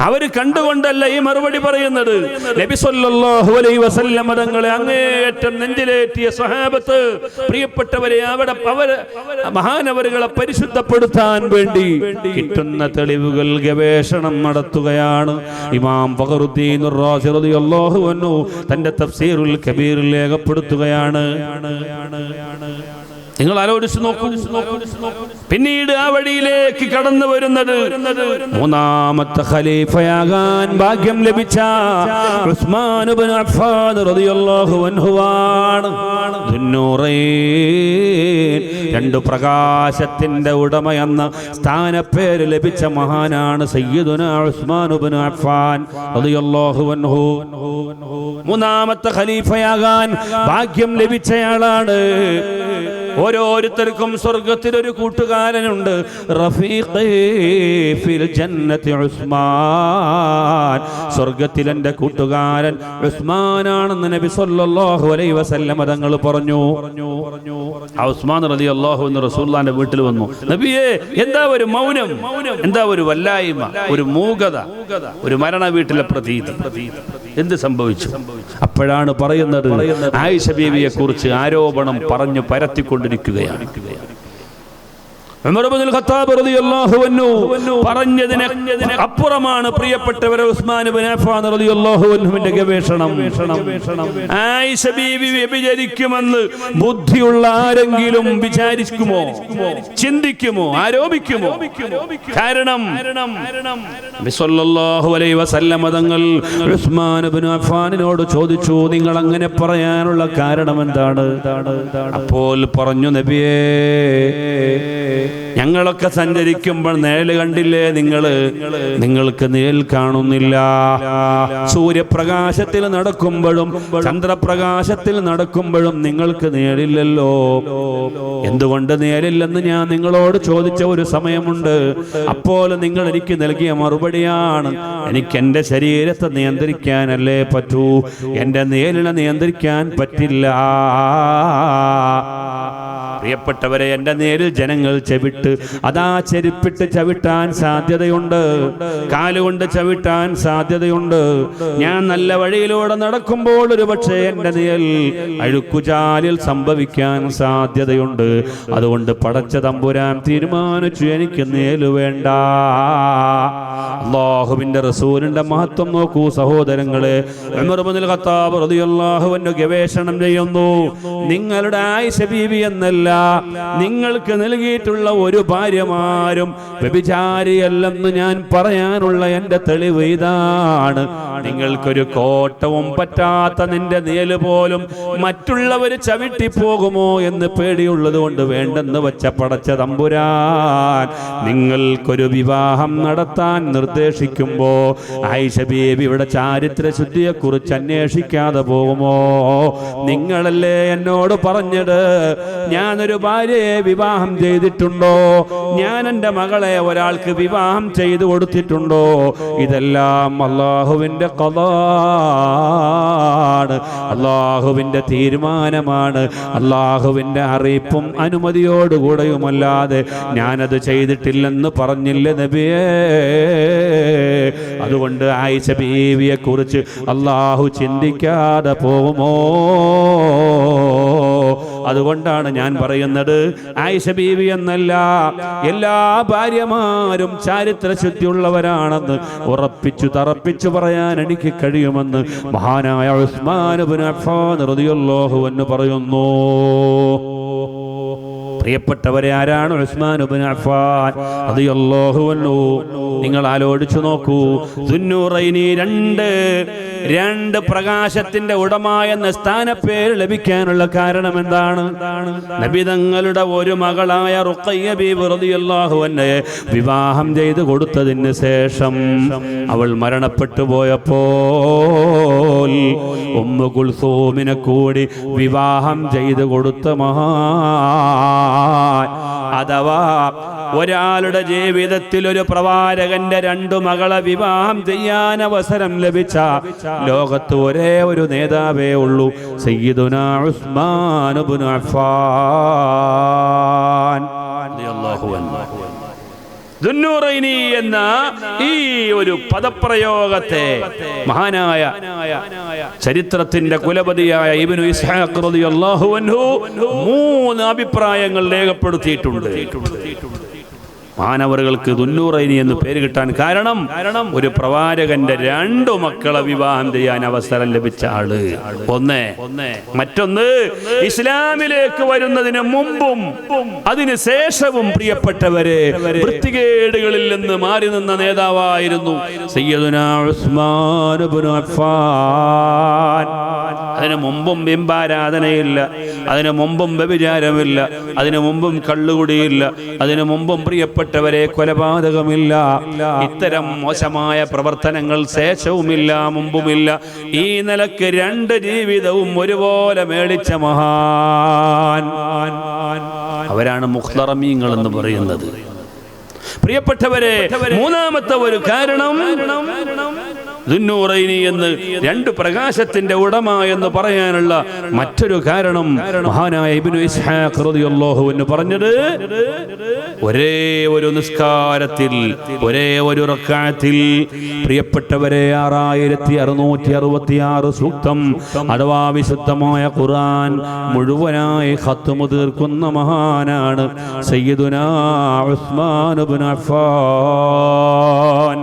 അവര് കണ്ടുകൊണ്ടല്ല ഈ മറുപടി പറയുന്നത്. നബി സല്ലല്ലാഹു അലൈഹി വസല്ലം തങ്ങളെ അങ്ങേയറ്റം നെഞ്ചിലേറ്റിയ സ്വഹാബത്ത് പ്രിയപ്പെട്ടവരെ അവിടെ മഹാനവറുകളെ പരിശുദ്ധപ്പെടുത്താൻ വേണ്ടി കിട്ടുന്ന തെളിവുകൾ ഗവേഷണം നടത്തുകയാണ്. ഇമാം ഫഖറുദ്ദീൻ റാസി റളിയല്ലാഹു അൻഹു തന്റെ തഫ്സീറുൽ കബീറിൽ രേഖപ്പെടുത്തുകയാണ്. നിങ്ങൾ ആലോചിച്ച് നോക്കൂ. പിന്നീട് ആ വഴിയിലേക്ക് കടന്നു വരുന്നത് മൂന്നാമത്തെ ഖലീഫയാകാൻ ഭാഗ്യം ലഭിച്ച ഉസ്മാൻ ഇബ്നു അഫ്ഫാൻ റളിയല്ലാഹു അൻഹു ആണ്. ദുന്നൂറൈൻ, രണ്ട് പ്രകാശത്തിന്റെ ഉടമയെന്ന സ്ഥാനപ്പേര് ലഭിച്ച മഹാനാണ് സയ്യിദുനാ ഉസ്മാൻ ഇബ്നു അഫ്ഫാൻ റളിയല്ലാഹു അൻഹു. മൂന്നാമത്തെ ഖലീഫയാകാൻ ഭാഗ്യം ലഭിച്ചയാളാണ്. ഓരോരുത്തർക്കും സ്വർഗത്തിൽ ഒരു കൂട്ടുകാരനുണ്ട്. റഫീഖി ഫിൽ ജന്നത്തി ഉസ്മാൻ, സ്വർഗത്തിൽ എൻ്റെ കൂട്ടുകാരൻ ഉസ്മാനാണെന്ന് നബി സല്ലല്ലാഹു അലൈഹി വസല്ലം തങ്ങൾ പറഞ്ഞു. ആ ഉസ്മാൻ റളിയല്ലാഹു അൻഹു റസൂലുള്ളാഹിന്റെ വീട്ടിൽ വന്നു. നബിയേ, എന്താ ഒരു മൗനം, എന്താ ഒരു വല്ലായ്മ, ഒരു മൂകത, ഒരു മരണ വീട്ടിലെ പ്രതീതി, എന്ത് സംഭവിച്ചു? അപ്പോഴാണ് പറയുന്നത് ആയിഷ ബീവിയെ കുറിച്ച് ആരോപണം പറഞ്ഞു പരത്തിക്കൊണ്ടിരിക്കുകയാണ്. ഉമർ ഇബ്നുൽ ഖത്താബ് റളിയല്ലാഹു അൻഹു പറഞ്ഞതിന് അപ്പുറമാണ് പ്രിയപ്പെട്ടവരെ ഉസ്മാൻ ഇബ്നു അഫ്ഫാൻ റളിയല്ലാഹു അൻഹുവിന്റെ ഗവേഷണം. ആയിഷ ബീവി വ്യഭിചരിക്കുമെന്ന് ബുദ്ധിയുള്ള ആരെങ്കിലും വിചാരിക്കുമോ, ചിന്തിക്കുമോ, ആരോപിക്കുമോ? കാരണം നബി സല്ലല്ലാഹു അലൈഹി വസല്ലം തങ്ങൾ ഉസ്മാൻ ഇബ്നു അഫ്ഫാനിനോട് ചോദിച്ചു, നിങ്ങൾ അങ്ങനെ പറയാനുള്ള കാരണം എന്താണ്? അപ്പോൾ പറഞ്ഞു, നബിയേ, ഞങ്ങളൊക്കെ സഞ്ചരിക്കുമ്പോൾ നിഴല് കണ്ടില്ലേ നിങ്ങൾക്ക് നിഴൽ കാണുന്നില്ല. സൂര്യപ്രകാശത്തിൽ നടക്കുമ്പോഴും ചന്ദ്രപ്രകാശത്തിൽ നടക്കുമ്പോഴും നിങ്ങൾക്ക് നിഴലില്ലല്ലോ. എന്തുകൊണ്ട് നിഴലില്ലെന്ന് ഞാൻ നിങ്ങളോട് ചോദിച്ച ഒരു സമയമുണ്ട്. അപ്പോൾ നിങ്ങൾ എനിക്ക് നൽകിയ മറുപടിയാണ്, എനിക്ക് എൻ്റെ ശരീരത്തെ നിയന്ത്രിക്കാനല്ലേ പറ്റൂ, എൻ്റെ നിഴലിനെ നിയന്ത്രിക്കാൻ പറ്റില്ല. പ്രിയപ്പെട്ടവരെ, എൻ്റെ നേരിൽ ജനങ്ങൾ ചെവിട്ട്, അതാ ചെരുപ്പിട്ട് ചവിട്ടാൻ സാധ്യതയുണ്ട്, കാലുകൊണ്ട് ചവിട്ടാൻ സാധ്യതയുണ്ട്. ഞാൻ നല്ല വഴിയിലൂടെ നടക്കുമ്പോൾ ഒരു പക്ഷേ എൻ്റെ നിഴൽ അഴുക്കുചാലിൽ സംഭവിക്കാൻ സാധ്യതയുണ്ട്. അതുകൊണ്ട് പടച്ച തമ്പുരാൻ തീരുമാനിച്ചു, എനിക്ക് നിഴൽ വേണ്ട. അല്ലാഹുവിൻ്റെ റസൂലിൻ്റെ മഹത്വം നോക്കൂ സഹോദരങ്ങളെ. ഉമർ ഇബ്നുൽ ഖത്താബ് റളിയല്ലാഹു അൻഹു ഗവേഷണം ചെയ്യുന്നു. നിങ്ങളുടെ ആയിഷ ബീവി എന്നല്ല, നിങ്ങൾക്ക് നൽകിയിട്ടുള്ള ഒരു ഭാര്യമാരും വ്യഭിചാരിയല്ലെന്ന് ഞാൻ പറയാനുള്ള എൻ്റെ തെളിവ് ഇതാണ്. നിങ്ങൾക്കൊരു കോട്ടവും പറ്റാത്ത നിന്റെ നിഴല് പോലും മറ്റുള്ളവർ ചവിട്ടിപ്പോകുമോ എന്ന് പേടിയുള്ളത് കൊണ്ട് വേണ്ടെന്ന് വച്ച പടച്ച തമ്പുരാൻ നിങ്ങൾക്കൊരു വിവാഹം നടത്താൻ നിർദ്ദേശിക്കുമ്പോ ആയിഷ ബീവിയുടെ ചാരിത്ര ശുദ്ധിയെക്കുറിച്ച് അന്വേഷിക്കാതെ പോകുമോ? നിങ്ങളല്ലേ എന്നോട് പറഞ്ഞത് ഞാനൊരു ഭാര്യയെ വിവാഹം ചെയ്തിട്ടുണ്ടോ, ഞാൻ എൻ്റെ മകളെ ഒരാൾക്ക് വിവാഹം ചെയ്തു കൊടുത്തിട്ടുണ്ടോ? ഇതെല്ലാം അല്ലാഹുവിൻ്റെ ഖദാണ്, അല്ലാഹുവിൻ്റെ തീരുമാനമാണ്, അല്ലാഹുവിൻ്റെ അറിയിപ്പും അനുമതിയോടുകൂടെയുമല്ലാതെ ഞാനത് ചെയ്തിട്ടില്ലെന്ന് പറഞ്ഞില്ലേ നബിയേ? അതുകൊണ്ട് ആയിഷ ബീവിയെ കുറിച്ച് അല്ലാഹു ചിന്തിക്കാതെ പോകുമോ? അതുകൊണ്ടാണ് ഞാൻ പറയുന്നത്, ആയിഷ ബീവി എന്നല്ല, എല്ലാ ഭാര്യമാരും ചാരിത്ര ശുദ്ധിയുള്ളവരാണെന്ന് ഉറപ്പിച്ചു തറപ്പിച്ചു പറയാൻ എനിക്ക് കഴിയുമെന്ന് മഹാനായ ഉസ്മാൻ ഇബ്നു അഫ്ഫാൻ റളിയല്ലാഹു അൻഹു പറയുന്നു. പ്രിയപ്പെട്ടവരെ, ആരാണ് ഉസ്മാൻ ഇബ്നു അഫ്ഫാൻ റളിയല്ലാഹു അൻഹു? നിങ്ങൾ ആലോചിച്ചു നോക്കൂ. ദുന്നൂറൈനി, രണ്ട് പ്രകാശത്തിന്റെ ഉടമ എന്ന സ്ഥാനപ്പേര് ലഭിക്കാനുള്ള കാരണം എന്താണ്? നബി തങ്ങളുടെ ഒരു മകളായ റുഖയ്യ ബീവി റളിയല്ലാഹു അൻഹയെ വിവാഹം ചെയ്തു കൊടുത്തതിന് ശേഷം അവൾ മരണപ്പെട്ടു പോയപ്പോൾ ഉമ്മു കുൽസൂമിനെ കൂടി വിവാഹം ചെയ്തു കൊടുത്ത മഹാൻ അഥവാ ഒരാളുടെ ജീവിതത്തിൽ ഒരു പ്രവാചകന്റെ 2 മകളെ വിവാഹം ചെയ്യാൻ അവസരം ലഭിച്ച ലോകത്ത് ഒരേ ഒരു നേതാവേ ഉള്ളൂ, സയ്യിദുനാ ഉസ്മാൻ ഇബ്നു അഫ്ഫാൻ റളിയല്ലാഹു അൻഹു. ദുന്നൂറൈനി എന്ന ഈ ഒരു പദപ്രയോഗത്തെ മഹാനായ ചരിത്രത്തിന്റെ കുലപതിയായ ഇബ്നു ഇസ്ഹാഖ് റളിയല്ലാഹു അൻഹു 3 അഭിപ്രായങ്ങൾ രേഖപ്പെടുത്തിയിട്ടുണ്ട്. മഹാനവറുകൾക്ക് ദുന്നൂറൈനി എന്ന് പേര് കിട്ടാൻ കാരണം ഒരു പ്രവാചകന്റെ 2 മക്കളെ വിവാഹം ചെയ്യാൻ അവസരം ലഭിച്ച ആള്. മറ്റൊന്ന് ഇസ്ലാമിലേക്ക് വരുന്നതിന് മുമ്പും അതിന് ശേഷവും പ്രിയപ്പെട്ടവരെ വൃത്തികേടുകളിൽ നിന്ന് മാറി നിന്ന നേതാവായിരുന്നു സയ്യിദുനാ ഉസ്മാൻ ഇബ്നു അഫ്ഫാൻ. അതിനു മുമ്പും ബിംബാരാധനയില്ല, അതിനു മുമ്പും വ്യഭിചാരമില്ല, അതിനു മുമ്പും കള്ളുകുടിയില്ല, അതിനു മുമ്പും പ്രിയപ്പെട്ടവരെ കൊലപാതകമില്ല. ഇത്തരം മോശമായ പ്രവർത്തനങ്ങൾ ശേഷവുമില്ല, മുമ്പുമില്ല. ഈ നിലക്ക് 2 ജീവിതവും ഒരുപോലെ മേടിച്ച മഹാൻ അവരാണ് മുഖ്തറമീങ്ങൾ എന്ന് പറയുന്നത്. പ്രിയപ്പെട്ടവരെ, മൂന്നാമത്തെ ഒരു കാരണം ദുന്നൂറൈനി എന്ന് 2 പ്രകാശത്തിന്റെ ഉടമ എന്ന് പറയാനുള്ള മറ്റൊരു കാരണം മഹാനായ ഇബ്നു ഇസ്ഹാഖ് റളിയല്ലാഹു അൻഹു പറഞ്ഞത്, ഒരേ ഒരു നിസ്കാരത്തിൽ ഒരേ ഒരു റക്അത്തിൽ പ്രിയപ്പെട്ടവരെ 6666 സൂക്തം അഥവാ വിശുദ്ധമായ ഖുർആൻ മുഴുവനായി ഖത്മു തീർക്കുന്ന മഹാനാണ് സയ്യിദുനാ ഉസ്മാൻ ഇബ്നു അഫ്ഫാൻ.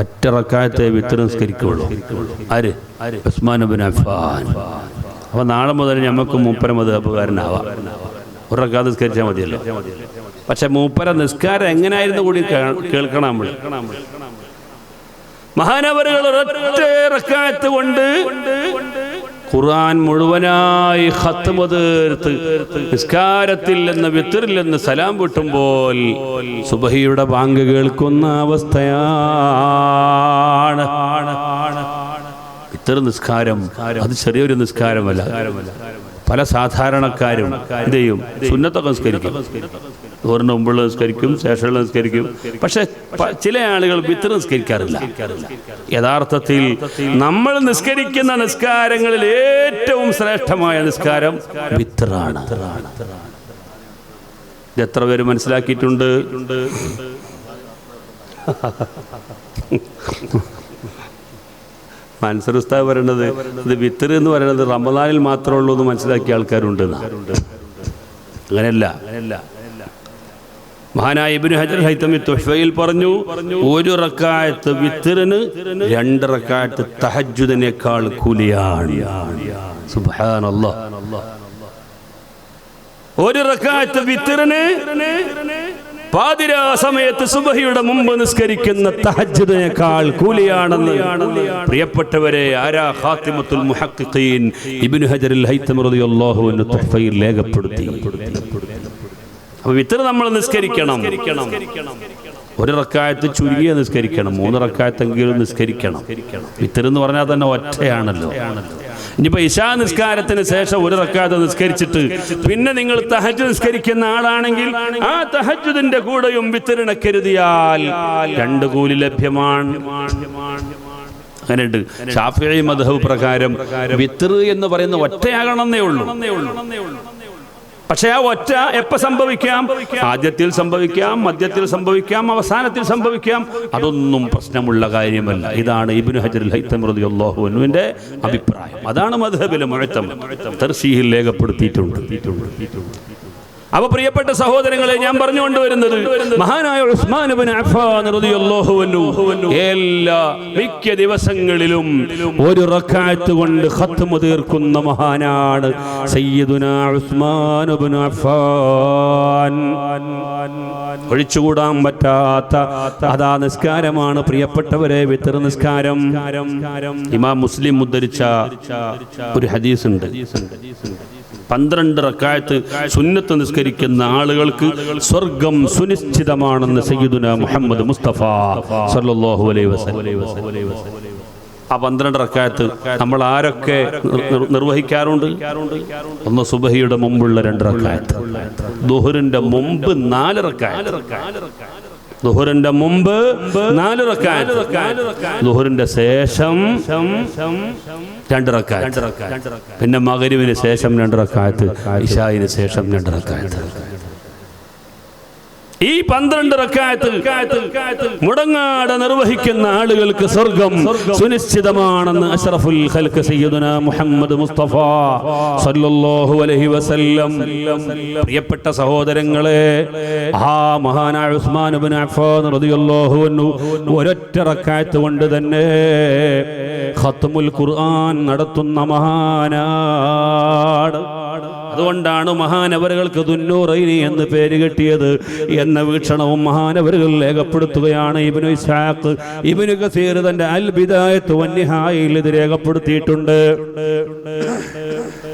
ഒറ്റ റക്അത്തെ വിത്ർ നിസ്കരിക്കുള്ളൂ. ആര്? ഉസ്മാൻ ഇബ്നു അഫ്ഫാൻ. അപ്പോൾ നാളെ മുതൽ നമുക്ക് മൂപ്പര മദ്ഹബുകാരനാവാം. ഒരു റക്അത്ത് നിസ്കരിച്ചാൽ മതിയല്ലോ. പക്ഷെ മൂപ്പര നിസ്കാരം എങ്ങനെയായിരുന്നു കൂടി കേൾക്കണം നമ്മൾ. മഹാനവറുകൾ ഒറ്റ റക്അത്ത് കൊണ്ട് ഖുർആൻ മുഴുവനായി ഖത്മു തീർത്ത് നിസ്കാരത്തിൽ നിന്ന് വിത്റിൽ നിന്ന് സലാം വിട്ടുമ്പോൾ സുബഹിയുടെ ബാങ്ക് കേൾക്കുന്ന അവസ്ഥയാണ്. വിത്ർ നിസ്കാരം അത് ചെറിയൊരു നിസ്കാരമല്ല. പല സാധാരണക്കാരും എന്ത് ചെയ്യും? സുന്നത്തൊക്കെ നിസ്കരിക്കും, ചോറിന് മുമ്പുള്ള നിസ്കരിക്കും, ശേഷമുള്ള നിസ്കരിക്കും. പക്ഷെ ചില ആളുകൾ വിത്ർ നിസ്കരിക്കാറില്ല. യഥാർത്ഥത്തിൽ നമ്മൾ നിസ്കരിക്കുന്ന നിസ്കാരങ്ങളിൽ ഏറ്റവും ശ്രേഷ്ഠമായ നിസ്കാരം വിത്റാണ്. ഇത് എത്ര പേര് മനസ്സിലാക്കിയിട്ടുണ്ട്? മൻസൂർ ഉസ്താദ് പറയണത് ഇത് വിത്ർ എന്ന് പറയുന്നത് റമദാനിൽ മാത്രമേ ഉള്ളൂ എന്ന് മനസ്സിലാക്കിയ ആൾക്കാരുണ്ട്. അങ്ങനെയല്ല. മഹാനായ ഇബ്നു ഹജർ ഹൈതമി തുഹ്ഫയിൽ പറഞ്ഞു, ഒരു റക്അത്ത് വിത്റിന് 2 റക്അത്ത് തഹജ്ജുദിനേക്കാൾ കൂലിയാണ്. സുബ്ഹാനല്ലാഹ്. ഒരു റക്അത്ത് വിത്റിന് പാതിരാ സമയത്ത് സുബഹിയുടെ മുമ്പ് നിസ്കരിക്കുന്ന തഹജ്ജുദിനേക്കാൾ കൂലിയാണെന്ന് പ്രിയപ്പെട്ടവരെ ആരാ ഖാത്തിമത്തുൽ മുഹഖ്ഖീൻ ഇബ്നു ഹജർ അൽ ഹൈതമി റളിയല്ലാഹു അൻഹു തുഹ്ഫയിൽ രേഖപ്പെടുത്തി. അപ്പോൾ വിത്ർ നമ്മൾ നിസ്കരിക്കണം. ഒരു റക്അത്ത് ചുരുങ്ങിയ നിസ്കരിക്കണം, 3 റക്അത്തെങ്കിലും നിസ്കരിക്കണം. വിത്ർ എന്ന് പറഞ്ഞാൽ തന്നെ ഒറ്റയാണല്ലോ. ഇനിയിപ്പോൾ ഇശാ നിസ്കാരത്തിന് ശേഷം ഒരു റക്അത്ത് നിസ്കരിച്ചിട്ട് പിന്നെ നിങ്ങൾ തഹജ്ജുദ് നിസ്കരിക്കുന്ന ആളാണെങ്കിൽ ആ തഹജ്ജുദിന്റെ കൂടെയും വിത്റിനെ കരുതിയാൽ 2 കൂലി ലഭ്യമാണ്. അങ്ങനെയുണ്ട്. ശാഫിഈ മദ്ഹബ് പ്രകാരം വിത്ർ എന്ന് പറയുന്ന ഒറ്റയാകണമെന്നേ ഉള്ളൂ. പക്ഷെ ആ ഒറ്റ എപ്പോ സംഭവിക്കാം? ആദ്യത്തിൽ സംഭവിക്കാം, മധ്യത്തിൽ സംഭവിക്കാം, അവസാനത്തിൽ സംഭവിക്കാം. അതൊന്നും പ്രശ്നമുള്ള കാര്യമല്ല. ഇതാണ് ഇബ്നു ഹജർ അൽ ഹൈതമി റളിയല്ലാഹു അൻഹുവിന്റെ അഭിപ്രായം. അതാണ് മദ്ഹബിലെ മുഅ്തമദ്. തർശീഹിൽ രേഖപ്പെടുത്തിയിട്ടുണ്ട്. അപ്പോൾ പ്രിയപ്പെട്ട സഹോദരങ്ങളെ, ഞാൻ പറഞ്ഞുകൊണ്ടുവരുന്നത് മഹാനായ ഉസ്മാൻ ഇബ്നു അഫ്ഫാൻ റളിയല്ലാഹു അൻഹു എല്ലാ മിക്ക ദിവസങ്ങളിലും ഒരു റക്അത്ത് കൊണ്ട് ഖത്മു തീർക്കുന്ന മഹാനാണ് സയ്യിദുനാ ഉസ്മാൻ ഇബ്നു അഫ്ഫാൻ. ഒഴിച്ചുകൂടാൻ പറ്റാത്ത അതാ നിസ്കാരമാണ് പ്രിയപ്പെട്ടവരെ വിത്ർ നിസ്കാരം. ഇമാം മുസ്ലിം ഉദ്ധരിച്ച ഒരു ഹദീസ് ഉണ്ട്. 12 റക്അത്ത് സുന്നത്ത് നിസ്കരിക്കുന്ന ആളുകൾക്ക് സ്വർഗം സുനിശ്ചിതമാണെന്ന് സയ്യിദുനാ മുഹമ്മദ് മുസ്തഫ സല്ലല്ലാഹു അലൈഹി വസല്ലം. ആ 12 റക്അത്ത് നമ്മൾ ആരൊക്കെ നിർവഹിക്കാറുണ്ട്? ഒന്ന് സുബഹിയുടെ മുമ്പുള്ള 2 റക്അത്ത്, ദുഹറിന്റെ മുമ്പ് 4 റക്അത്ത്, ദുഹറിന്റെ മുമ്പ് 4 റക്അത്ത്, ദുഹറിന്റെ ശേഷം 2 റക്അത്ത്, പിന്നെ മഗ്രിബിന് ശേഷം 2 റക്അത്ത്, ഇശായിന് ശേഷം 2 റക്അത്ത്. ഈ 12 റക്അത്ത് മുടങ്ങാതെ നിർവഹിക്കുന്ന ആളുകൾക്ക് സ്വർഗം സുനിശ്ചിതമാണെന്ന് അഷ്റഫുൽ ഖൽഖ് സയ്യിദുനാ മുഹമ്മദ് മുസ്തഫ സല്ലല്ലാഹു അലൈഹി വസല്ലം. പ്രിയപ്പെട്ട സഹോദരങ്ങളെ, ആ മഹാനായ ഉസ്മാൻ ഇബ്നു അഫ്ഫാൻ റളിയല്ലാഹു അൻഹു ഒരൊറ്റ റക്അത്ത് കൊണ്ട് തന്നെ ഖത്മുൽ ഖുർആൻ നടത്തുന്ന മഹാനാണ്. അതുകൊണ്ടാണ് മഹാനവറുകൾക്ക് ദുന്നൂറൈനി എന്ന് പേര് കിട്ടിയത് എന്ന വീക്ഷണവും മഹാനവറുകൾ രേഖപ്പെടുത്തുകയാണ്. ഇബ്നു ഇസ്ഹാഖ് ഇബ്നു കസീർ തന്റെ അൽ ബിദായത്ത് വന്നിഹായയിൽ ഇത് രേഖപ്പെടുത്തിയിട്ടുണ്ട്.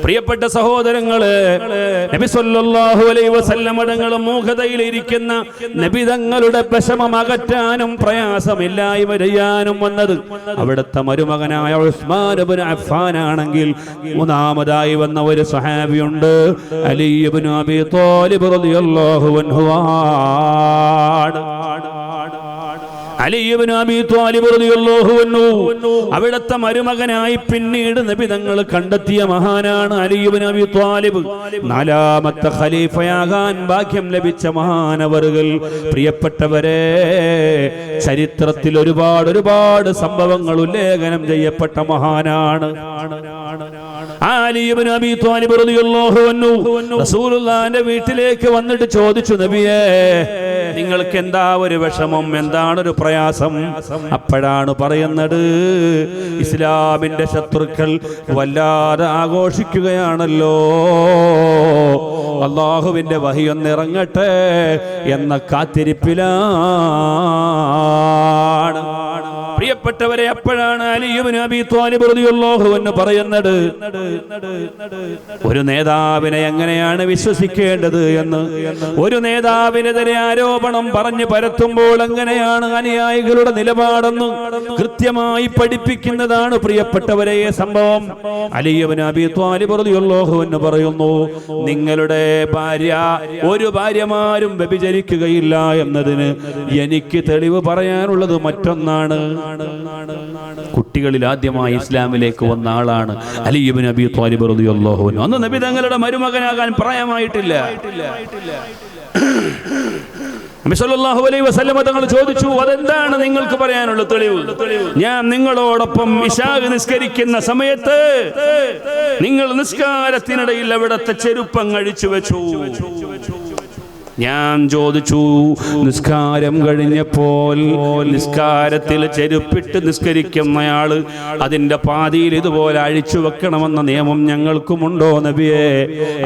പ്രിയപ്പെട്ട സഹോദരങ്ങളെ, നബി സല്ലല്ലാഹു അലൈഹി വസല്ലം തങ്ങൾ മൂഖതയിൽ ഇരിക്കുന്ന നബി തങ്ങളുടെ വിഷമം അകറ്റാനും പ്രയാസമില്ലായ്മ ചെയ്യാനും വന്നത് അവിടുത്തെ മരുമകനായ ഉസ്മാൻ ഇബ്നു അഫ്ഫാൻ ആണെങ്കിൽ, മൂന്നാമതായി വന്ന ഒരു സ്വഹാബിയുണ്ട്, അലി ഇബ്നു അബീ ത്വാലിബ് റളിയല്ലാഹു അൻഹു. അലി ഇബ്നു അബീ ത്വാലിബ് റളിയല്ലാഹു അൻഹു അവിടുത്തെ മരുമകനായി പിന്നീട് നബി തങ്ങൾ കണ്ടെത്തിയ മഹാനാണ് അലി ഇബ്നു അബീ ത്വാലിബ്. 4ാമത്തെ ഖലീഫയാകാൻ ഭാഗ്യം ലഭിച്ച മഹാനവറുകൾ. പ്രിയപ്പെട്ടവരെ, ചരിത്രത്തിൽ ഒരുപാട് സംഭവങ്ങൾ ഉല്ലേഖനം ചെയ്യപ്പെട്ട മഹാനാണ് അലി ഇബ്നു അബീ ത്വാലിബ് റളിയല്ലാഹു അൻഹു. റസൂലുള്ളാഹിന്റെ വീട്ടിലേക്ക് വന്നിട്ട് ചോദിച്ചു, നബിയേ, നിങ്ങൾക്ക് എന്താ ഒരു വിഷമം, എന്താണ് ഒരു പ്രയാസം? അപ്പോഴാണ് പറയുന്നത്, ഇസ്ലാമിന്റെ ശത്രുക്കൾ വല്ലാതെ ആഘോഷിക്കുകയാണല്ലോ, അല്ലാഹുവിന്റെ വഹി ഒന്നിറങ്ങട്ടെ എന്ന കാത്തിരിപ്പിലാണ്. പ്രിയപ്പെട്ടവരെ, അപ്പോഴാണ് അലി ഇബ്നു അബീ ത്വാലിബ് റളിയല്ലാഹു അൻഹു പറയുന്നത്, ഒരു നേതാവിനെ എങ്ങനെയാണ് വിശ്വസിക്കേണ്ടത് എന്ന്, ഒരു നേതാവിനെതിരെ ആരോപണം പറഞ്ഞ് പരത്തുമ്പോൾ എങ്ങനെയാണ് അനുയായികളുടെ നിലപാടെന്ന് കൃത്യമായി പഠിപ്പിക്കുന്നതാണ് പ്രിയപ്പെട്ടവരെ സംഭവം. അലി ഇബ്നു അബീ ത്വാലിബ് റളിയല്ലാഹു അൻഹു പറയുന്നു, നിങ്ങളുടെ ഭാര്യ ഒരു ഭാര്യമാരും വ്യഭിചരിക്കുകയില്ല എന്നതിന് എനിക്ക് തെളിവ് പറയാനുള്ളത് മറ്റൊന്നാണ്. കുട്ടികളിൽ ആദ്യമായി ഇസ്ലാമിലേക്ക് വന്ന ആളാണ് അലി ഇബ്നു അബീ ത്വാലിബ് റളിയല്ലാഹു അൻഹു. അന്ന് നബി തങ്ങളുടെ മരുമകനാകാൻ പ്രായമായിട്ടില്ല. നബി സല്ലല്ലാഹു അലൈഹി വസല്ലം തങ്ങൾ ചോദിച്ചു, അതെന്താണ് നിങ്ങൾക്ക് പറയാനുള്ള തെളിവ്? ഞാൻ നിങ്ങളോടൊപ്പം ഇശാ നിസ്കരിക്കുന്ന സമയത്ത് നിങ്ങൾ നിസ്കാരത്തിനിടയിൽ അവിടുത്തെ ചെരുപ്പങ്ങ് അഴിച്ചു വെച്ചു. ഞാൻ ചോദിച്ചു, നിസ്കാരം കഴിഞ്ഞപ്പോൾ നിസ്കാരത്തിൽ ചെരുപ്പിട്ട് നിസ്കരിക്കുന്നയാള് അതിന്റെ പാതിയിൽ ഇതുപോലെ അഴിച്ചു വെക്കണമെന്ന നിയമം ഞങ്ങൾക്കുമുണ്ടോ നബിയേ?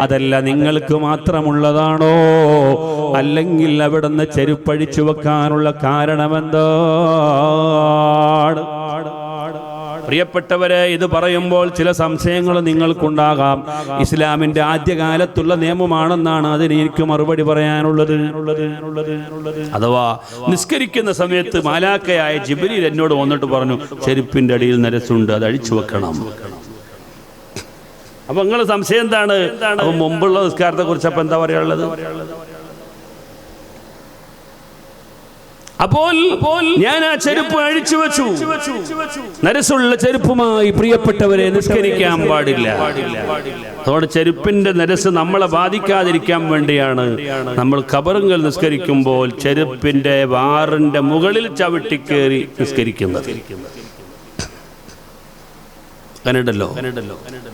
അതല്ല നിങ്ങൾക്ക് മാത്രമുള്ളതാണോ? അല്ലെങ്കിൽ അവിടുന്ന് ചെരുപ്പഴിച്ചു വെക്കാനുള്ള കാരണമെന്താണ്? പ്രിയപ്പെട്ടവരെ, ഇത് പറയുമ്പോൾ ചില സംശയങ്ങൾ നിങ്ങൾക്കുണ്ടാകാം. ഇസ്ലാമിന്റെ ആദ്യകാലത്തുള്ള നിയമമാണെന്നാണ് അതിന് എനിക്ക് മറുപടി പറയാനുള്ളത്. അഥവാ നിസ്കരിക്കുന്ന സമയത്ത് മാലാക്കയായ ജിബ്രീൽ എന്നോട് വന്നിട്ട് പറഞ്ഞു, ചെരുപ്പിന്റെ അടിയിൽ നരസുണ്ട്, അത് അഴിച്ചു വെക്കണം. അപ്പൊ നിങ്ങളുടെ സംശയം എന്താണ്? അപ്പൊ മുമ്പുള്ള നിസ്കാരത്തെ കുറിച്ച് അപ്പൊ എന്താ പറയാനുള്ളത്? അപ്പോൾ ഞാൻ ആ ചെരുപ്പ് അഴിച്ചു വെച്ചു. നരസുള്ള ചെരുപ്പുമായി പ്രിയപ്പെട്ടവരെ നിസ്കരിക്കാൻ പാടില്ല. അതോടെ ചെരുപ്പിന്റെ നരസ് നമ്മളെ ബാധിക്കാതിരിക്കാൻ വേണ്ടിയാണ് നമ്മൾ ഖബറുകൾ നിസ്കരിക്കുമ്പോൾ ചെരുപ്പിന്റെ വാറിന്റെ മുകളിൽ ചവിട്ടിക്കേറി നിസ്കരിക്കുന്നത്. അങ്ങനെയുണ്ടല്ലോ.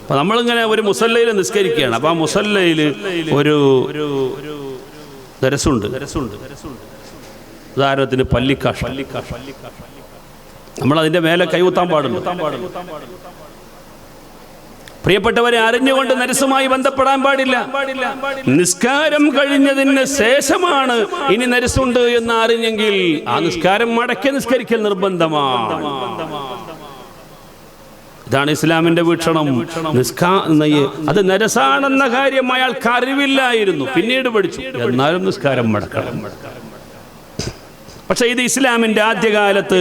അപ്പൊ നമ്മളിങ്ങനെ ഒരു മുസല്ലയിൽ നിസ്കരിക്കുകയാണ്. അപ്പൊ ആ മുസല്ലയിൽ ഒരു നരസുണ്ട്. ഉദാഹരണത്തിന് പല്ലിക്കാഷ്. നമ്മൾ അതിന്റെ മേലെ കൈകുത്താൻ പാടുള്ളൂ. പ്രിയപ്പെട്ടവരെ, അറിഞ്ഞുകൊണ്ട് നരസുമായി ബന്ധപ്പെടാൻ പാടില്ല. നിസ്കാരം കഴിഞ്ഞതിന് ശേഷമാണ് ഇനി നരസുണ്ട് എന്ന് അറിഞ്ഞെങ്കിൽ ആ നിസ്കാരം മടക്കി നിസ്കരിക്കൽ നിർബന്ധമാണ്. ഇതാണ് ഇസ്ലാമിന്റെ വീക്ഷണം. അത് നരസാണെന്ന കാര്യം അയാൾക്ക് അറിവില്ലായിരുന്നു, പിന്നീട് പഠിച്ചു. എന്നാലും നിസ്കാരം മടക്കണം. പക്ഷെ ഇത് ഇസ്ലാമിന്റെ ആദ്യകാലത്ത്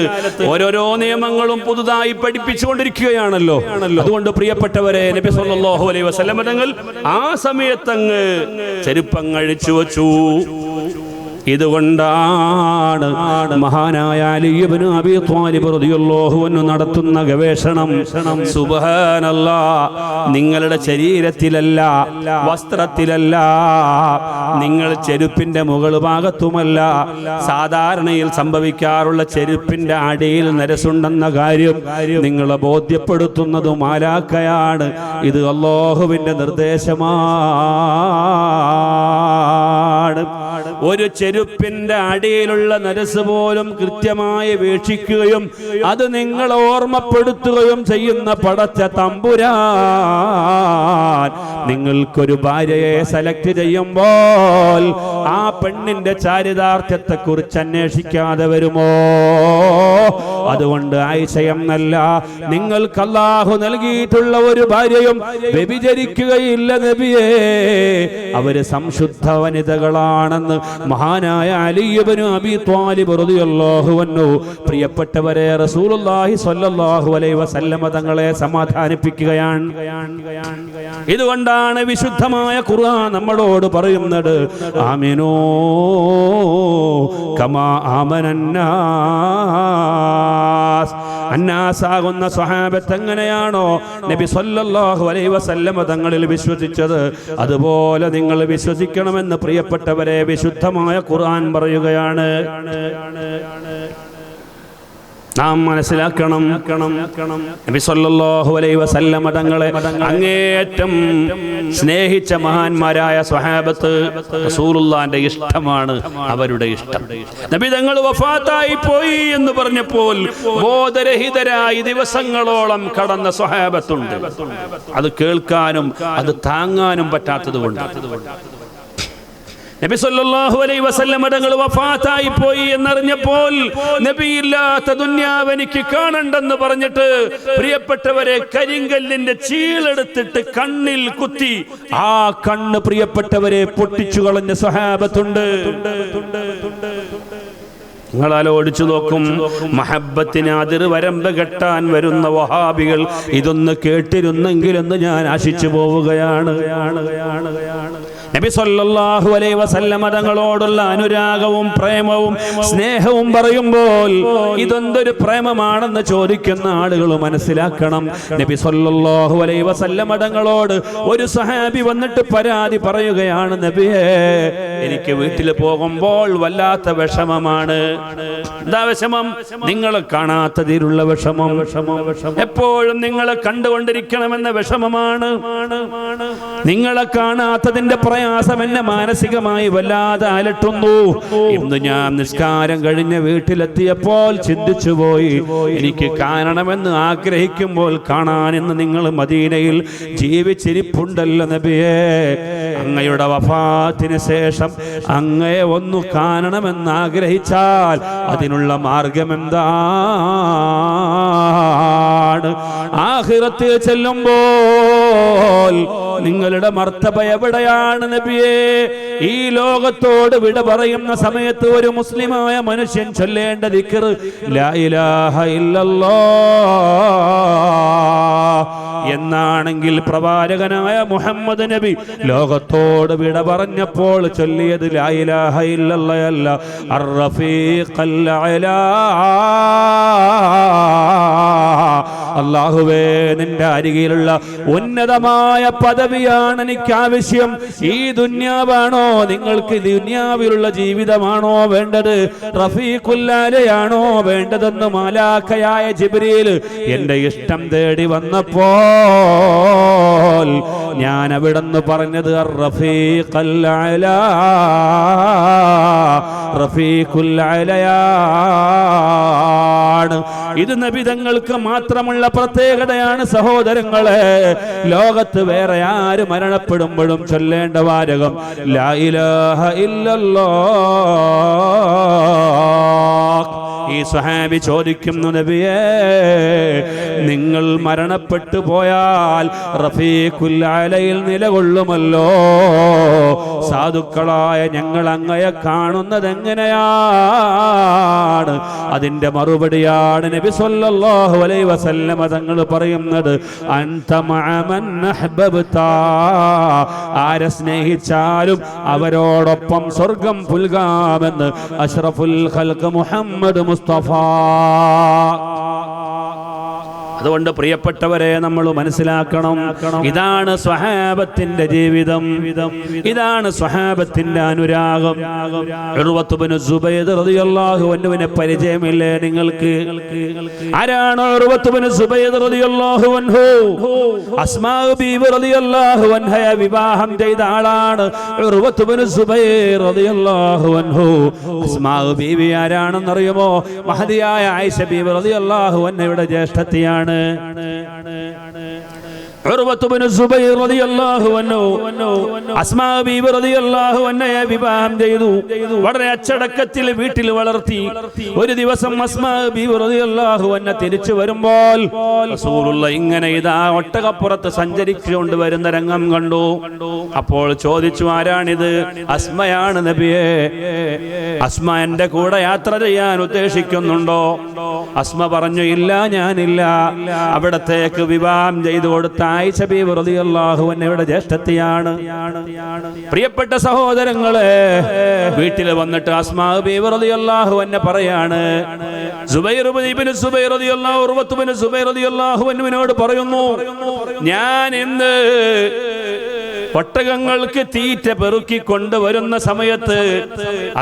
ഓരോരോ നിയമങ്ങളും പുതുതായി പഠിപ്പിച്ചുകൊണ്ടിരിക്കുകയാണല്ലോ. അതുകൊണ്ട് പ്രിയപ്പെട്ടവരെ, നബി സല്ലല്ലാഹു അലൈഹി വസല്ലം തങ്ങൾ ആ സമയത്തങ്ങ് ചെരുപ്പങ്ങ് അഴിച്ചു വച്ചു. ഇതുകൊണ്ടാണ് മഹാനായ അലി ഇബ്നു അബീ ത്വാലിബ് റളിയല്ലാഹു അൻഹു നടത്തുന്ന ഗവേഷണം, സുബ്ഹാനല്ലാഹ്, നിങ്ങളുടെ ശരീരത്തിലല്ല, വസ്ത്രത്തിലല്ല, നിങ്ങൾ ചെരുപ്പിന്റെ മുകൾ ഭാഗത്തുമല്ല, സാധാരണയിൽ സംഭവിക്കാറുള്ള ചെരുപ്പിന്റെ അടിയിൽ നരസുണ്ടെന്ന കാര്യം നിങ്ങളെ ബോധ്യപ്പെടുത്തുന്നത് മാലാഖയാണ്. ഇത് അല്ലാഹുവിന്റെ നിർദ്ദേശമാണ്. ഒരു ചെരുപ്പിന്റെ അടിയിലുള്ള നരസ് പോലും കൃത്യമായി വീക്ഷിക്കുകയും അത് നിങ്ങളെ ഓർമ്മപ്പെടുത്തുകയും ചെയ്യുന്ന പടച്ച തമ്പുരാൻ നിങ്ങൾക്കൊരു ഭാര്യയെ സെലക്ട് ചെയ്യുമ്പോൾ ആ പെണ്ണിന്റെ ചാരിതാർത്ഥ്യത്തെ കുറിച്ച് അന്വേഷിക്കാതെ വരുമോ? അതുകൊണ്ട് ആയിഷയെന്നല്ല, നിങ്ങൾക്ക് അല്ലാഹു നൽകിയിട്ടുള്ള ഒരു ഭാര്യയും വ്യഭിചരിക്കുകയില്ല നബിയേ, അവര് സംശുദ്ധ വനിതകളാണെന്ന് മഹാനായ അലി ഇബ്നു അബീ ത്വാലിബ് റളിയല്ലാഹു അൻഹു പ്രിയപ്പെട്ടവരെ റസൂലുള്ളാഹി സ്വല്ലല്ലാഹു അലൈഹി വസല്ലം തങ്ങളെ സമാധാനിപ്പിക്കുകയാണ്. ഇതുകൊണ്ടാണ് വിശുദ്ധമായ ഖുർആൻ നമ്മളോട് പറയുന്നത്, ആമിനൂ കമാ ആമനന്നാസ്. അന്നാസാകുന്ന സ്വഹാബത്ത് എങ്ങനെയാണോ നബി സല്ലല്ലാഹു അലൈഹി വസല്ലം തങ്ങളിൽ വിശ്വസിച്ചത്, അതുപോലെ നിങ്ങൾ വിശ്വസിക്കണമെന്ന് പ്രിയപ്പെട്ടവരെ വിശുദ്ധമായ ഖുർആൻ പറയുകയാണ്. നാം മനസ്സിലാക്കണം, നബി സല്ലല്ലാഹു അലൈഹി വസല്ലം തങ്ങളെ അങ്ങേയറ്റം സ്നേഹിച്ച മഹാന്മാരായ സ്വഹാബത്ത് റസൂലുള്ളാഹിന്റെ ഇഷ്ടമാണ് അവരുടെ ഇഷ്ടം. നബി തങ്ങൾ വഫാത്തായി പോയി എന്ന് പറഞ്ഞപ്പോൾ ബോധരഹിതരായി ദിവസങ്ങളോളം കടന്ന സ്വഹാബത്തുണ്ട്. അത് കേൾക്കാനും അത് താങ്ങാനും പറ്റാത്തതുകൊണ്ട് നബി സല്ലല്ലാഹു അലൈഹി വസല്ലം തങ്ങൾ വഫാത്തായി പോയി എന്നറിഞ്ഞപ്പോൾ നബിയില്ലാത്ത ദുനിയാവ് എനിക്ക് കാണണ്ടെന്ന് പറഞ്ഞിട്ട് പ്രിയപ്പെട്ടവരെ കരിങ്കല്ലിന്റെ ചീളെടുത്തിട്ട് കണ്ണിൽ കുത്തി ആ കണ്ണ് പ്രിയപ്പെട്ടവരെ പൊട്ടിച്ചു കളഞ്ഞ സ്വഹാബത്തുണ്ട്. നിങ്ങളാലോചിച്ചു നോക്കും, മഹബത്തിന് അതിർവരമ്പ് കെട്ടാൻ വരുന്ന വഹാബികൾ ഇതൊന്ന് കേട്ടിരുന്നെങ്കിലെന്ന് ഞാൻ ആശിച്ചു പോവുകയാണ്. നബി സല്ലല്ലാഹു അലൈഹി വസല്ലം തങ്ങളോടുള്ള അനുരാഗവും പ്രേമവും സ്നേഹവും പറയുമ്പോൾ ഇതെന്തൊരു പ്രേമമാണെന്ന് ചോദിക്കുന്ന ആളുകൾ മനസ്സിലാക്കണം. നബി സല്ലല്ലാഹു അലൈഹി വസല്ലം തങ്ങളോട് ഒരു സഹാബി വന്നിട്ട് പരാതി പറയുകയാണ്, നബിയേ, എനിക്ക് വീട്ടിൽ പോകുമ്പോൾ വല്ലാത്ത വിഷമമാണ്. എന്താ വിഷമം? നിങ്ങളെ കാണാത്തതിലുള്ള വിഷമം, എപ്പോഴും നിങ്ങളെ കണ്ടുകൊണ്ടിരിക്കണമെന്ന വിഷമമാണ്. നിങ്ങളെ കാണാത്തതിന്റെ പ്രയാസം എന്നെ മാനസികമായി വല്ലാതെ അലട്ടുന്നു. ഇന്ന് ഞാൻ നിസ്കാരം കഴിഞ്ഞ് വീട്ടിലെത്തിയപ്പോൾ ചിന്തിച്ചുപോയി, എനിക്ക് കാണണമെന്ന് ആഗ്രഹിക്കുമ്പോൾ കാണാൻ ഇന്ന് നിങ്ങൾ മദീനയിൽ ജീവിച്ചിരിപ്പുണ്ടല്ലോ നബിയേ. അങ്ങയുടെ വഫാത്തിന് ശേഷം അങ്ങയെ ഒന്ന് കാണണമെന്ന് ആഗ്രഹിച്ചാൽ അതിനുള്ള മാർഗം എന്താണ്? ആഖിറത്തിൽ ചെല്ലുമ്പോൾ നിങ്ങളുടെ മർത്തബ എവിടെയാണ് നബിയേ? ഈ ലോകത്തോട് വിട പറയുന്ന സമയത്ത് ഒരു മുസ്ലിമായ മനുഷ്യൻ ചൊല്ലേണ്ട ദിക്ർ ലാ ഇലാഹ ഇല്ലല്ലാഹ് എന്നാണെങ്കിൽ പ്രവാചകനായ മുഹമ്മദ് നബി ലോകത്തോട് വിട പറഞ്ഞപ്പോൾ ചൊല്ലിയത് ലാ ഇലാഹ ഇല്ലല്ലാഹ് അല്ല, അർ-റഫീഖൽ അലാ. അല്ലാഹുവേ, നിന്റെ അരികിലുള്ള ഉന്നതമായ പദവിയാണ് എനിക്ക് ആവശ്യം. ഈ ദുനിയാവാണോ നിങ്ങൾക്ക്? ദുനിയാവിലുള്ള ജീവിതമാണോ വേണ്ടത്? റഫീഖുൽ അലയാണോ വേണ്ടതെന്ന് മാലാഖയായ ജിബ്രീൽ എന്റെ ഇഷ്ടം തേടി വന്നപ്പോൾ ഞാൻ അവിടെന്ന് പറഞ്ഞത് റഫീഖൽ അലാ, റഫീഖുൽ അലയാണ്. ഇത് നബി തങ്ങൾക്ക് മാത്രമുള്ള പ്രത്യേകതയാണ് സഹോദരങ്ങളെ. ലോകത്ത് വേറെ ആര് മരണപ്പെടുമ്പോഴും ചൊല്ലേണ്ട വാചകം ലാ ഇലാഹ ഇല്ലല്ലാഹ്. ഈ സ്വഹാബി ചോദിക്കുന്നു, നബിയേ, നിങ്ങൾ മരണപ്പെട്ടു പോയാൽ റഫീഖുൽ അലയിൽ നിലകൊള്ളുമല്ലോ, സാധുക്കളായ ഞങ്ങൾ അങ്ങയെ കാണുന്നത് എങ്ങനെയാണ്? അതിന്റെ മറുപടിയാണ് നബി സല്ലല്ലാഹു അലൈഹി വസല്ലം തങ്ങൾ പറയുന്നത്, അൻത മഅമൻ അഹ്ബബ്ത, ആരെ സ്നേഹിച്ചാലും അവരോടൊപ്പം സ്വർഗം പുൽകാമെന്ന് അഷ്റഫുൽ ഖൽഖ് മുഹമ്മദ് മുസ്തഫ. അതുകൊണ്ട് പ്രിയപ്പെട്ടവരെ, നമ്മൾ മനസ്സിലാക്കണം, ഇതാണ് സ്വഹാബത്തിന്റെ ജീവിതം, ഇതാണ് സ്വഹാബത്തിന്റെ അനുരാഗം. ഉർവത്ത് ഇബ്നു സുബൈർ റളിയല്ലാഹു അൻഹുവിനെ പരിചയമില്ലേ നിങ്ങൾക്ക്? ആരാണ് ഉർവത്ത് ഇബ്നു സുബൈർ റളിയല്ലാഹു അൻഹു? അസ്മാ ബീവി റളിയല്ലാഹു അൻഹയെ വിവാഹം ചെയ്ത ആളാണ് ഉർവത്ത് ഇബ്നു സുബൈർ റളിയല്ലാഹു അൻഹു. അസ്മാ ബീവി ആരാണെന്നറിയുമോ? മഹദിയായ ആയിഷ ബീവി റളിയല്ലാഹു അൻഹയുടെ ജ്യേഷ്ഠത്തിയാണ്. ഉർവത്ത് ഇബ്നു സുബൈർ റളിയല്ലാഹു അൻഹു അസ്മാ ബീവി റളിയല്ലാഹു അൻഹയെ വിവാഹം ചെയ്തു. വളരെ അച്ചടക്കത്തിൽ വീട്ടിൽ വളർത്തി. ഒരു ദിവസം അസ്മാ ബീവി റളിയല്ലാഹു അൻഹ തിരിച്ചു വരുമ്പോൾ റസൂലുള്ളാഹി ഇങ്ങനെ ഇതാ ഒട്ടകപ്പുറത്ത് സഞ്ചരിച്ചുകൊണ്ട് വരുന്ന രംഗം കണ്ടു. അപ്പോൾ ചോദിച്ചു, ആരാണിത്? അസ്മയാണ് നബിയേ. അസ്മ എന്റെ കൂടെ യാത്ര ചെയ്യാൻ ഉദ്ദേശിക്കുന്നുണ്ടോ? അസ്മ പറഞ്ഞു, ഇല്ല, ഞാനില്ല. അവിടത്തേക്ക് വിവാഹം ചെയ്തു കൊടുത്ത ആയിഷ ബീവി റളിയല്ലാഹു അൻഹയുടെ ജ്യേഷ്ഠത്തിയാണ്. പ്രിയപ്പെട്ട സഹോദരങ്ങളെ, വീട്ടിൽ വന്നിട്ട് അസ്മാ ബീവി റളിയല്ലാഹു അൻഹ പറയാണ്, സുബൈർ ഇബ്നു സുബൈർ റളിയല്ലാഹു ഉർവത്ത് ഇബ്നു സുബൈർ റളിയല്ലാഹു അൻഹുവിനോട് പറയുന്നു, ഞാൻ ഇന്ന് ഒട്ടകങ്ങൾക്ക് തീറ്റ പെറുക്കി കൊണ്ടുവരുന്ന സമയത്ത്,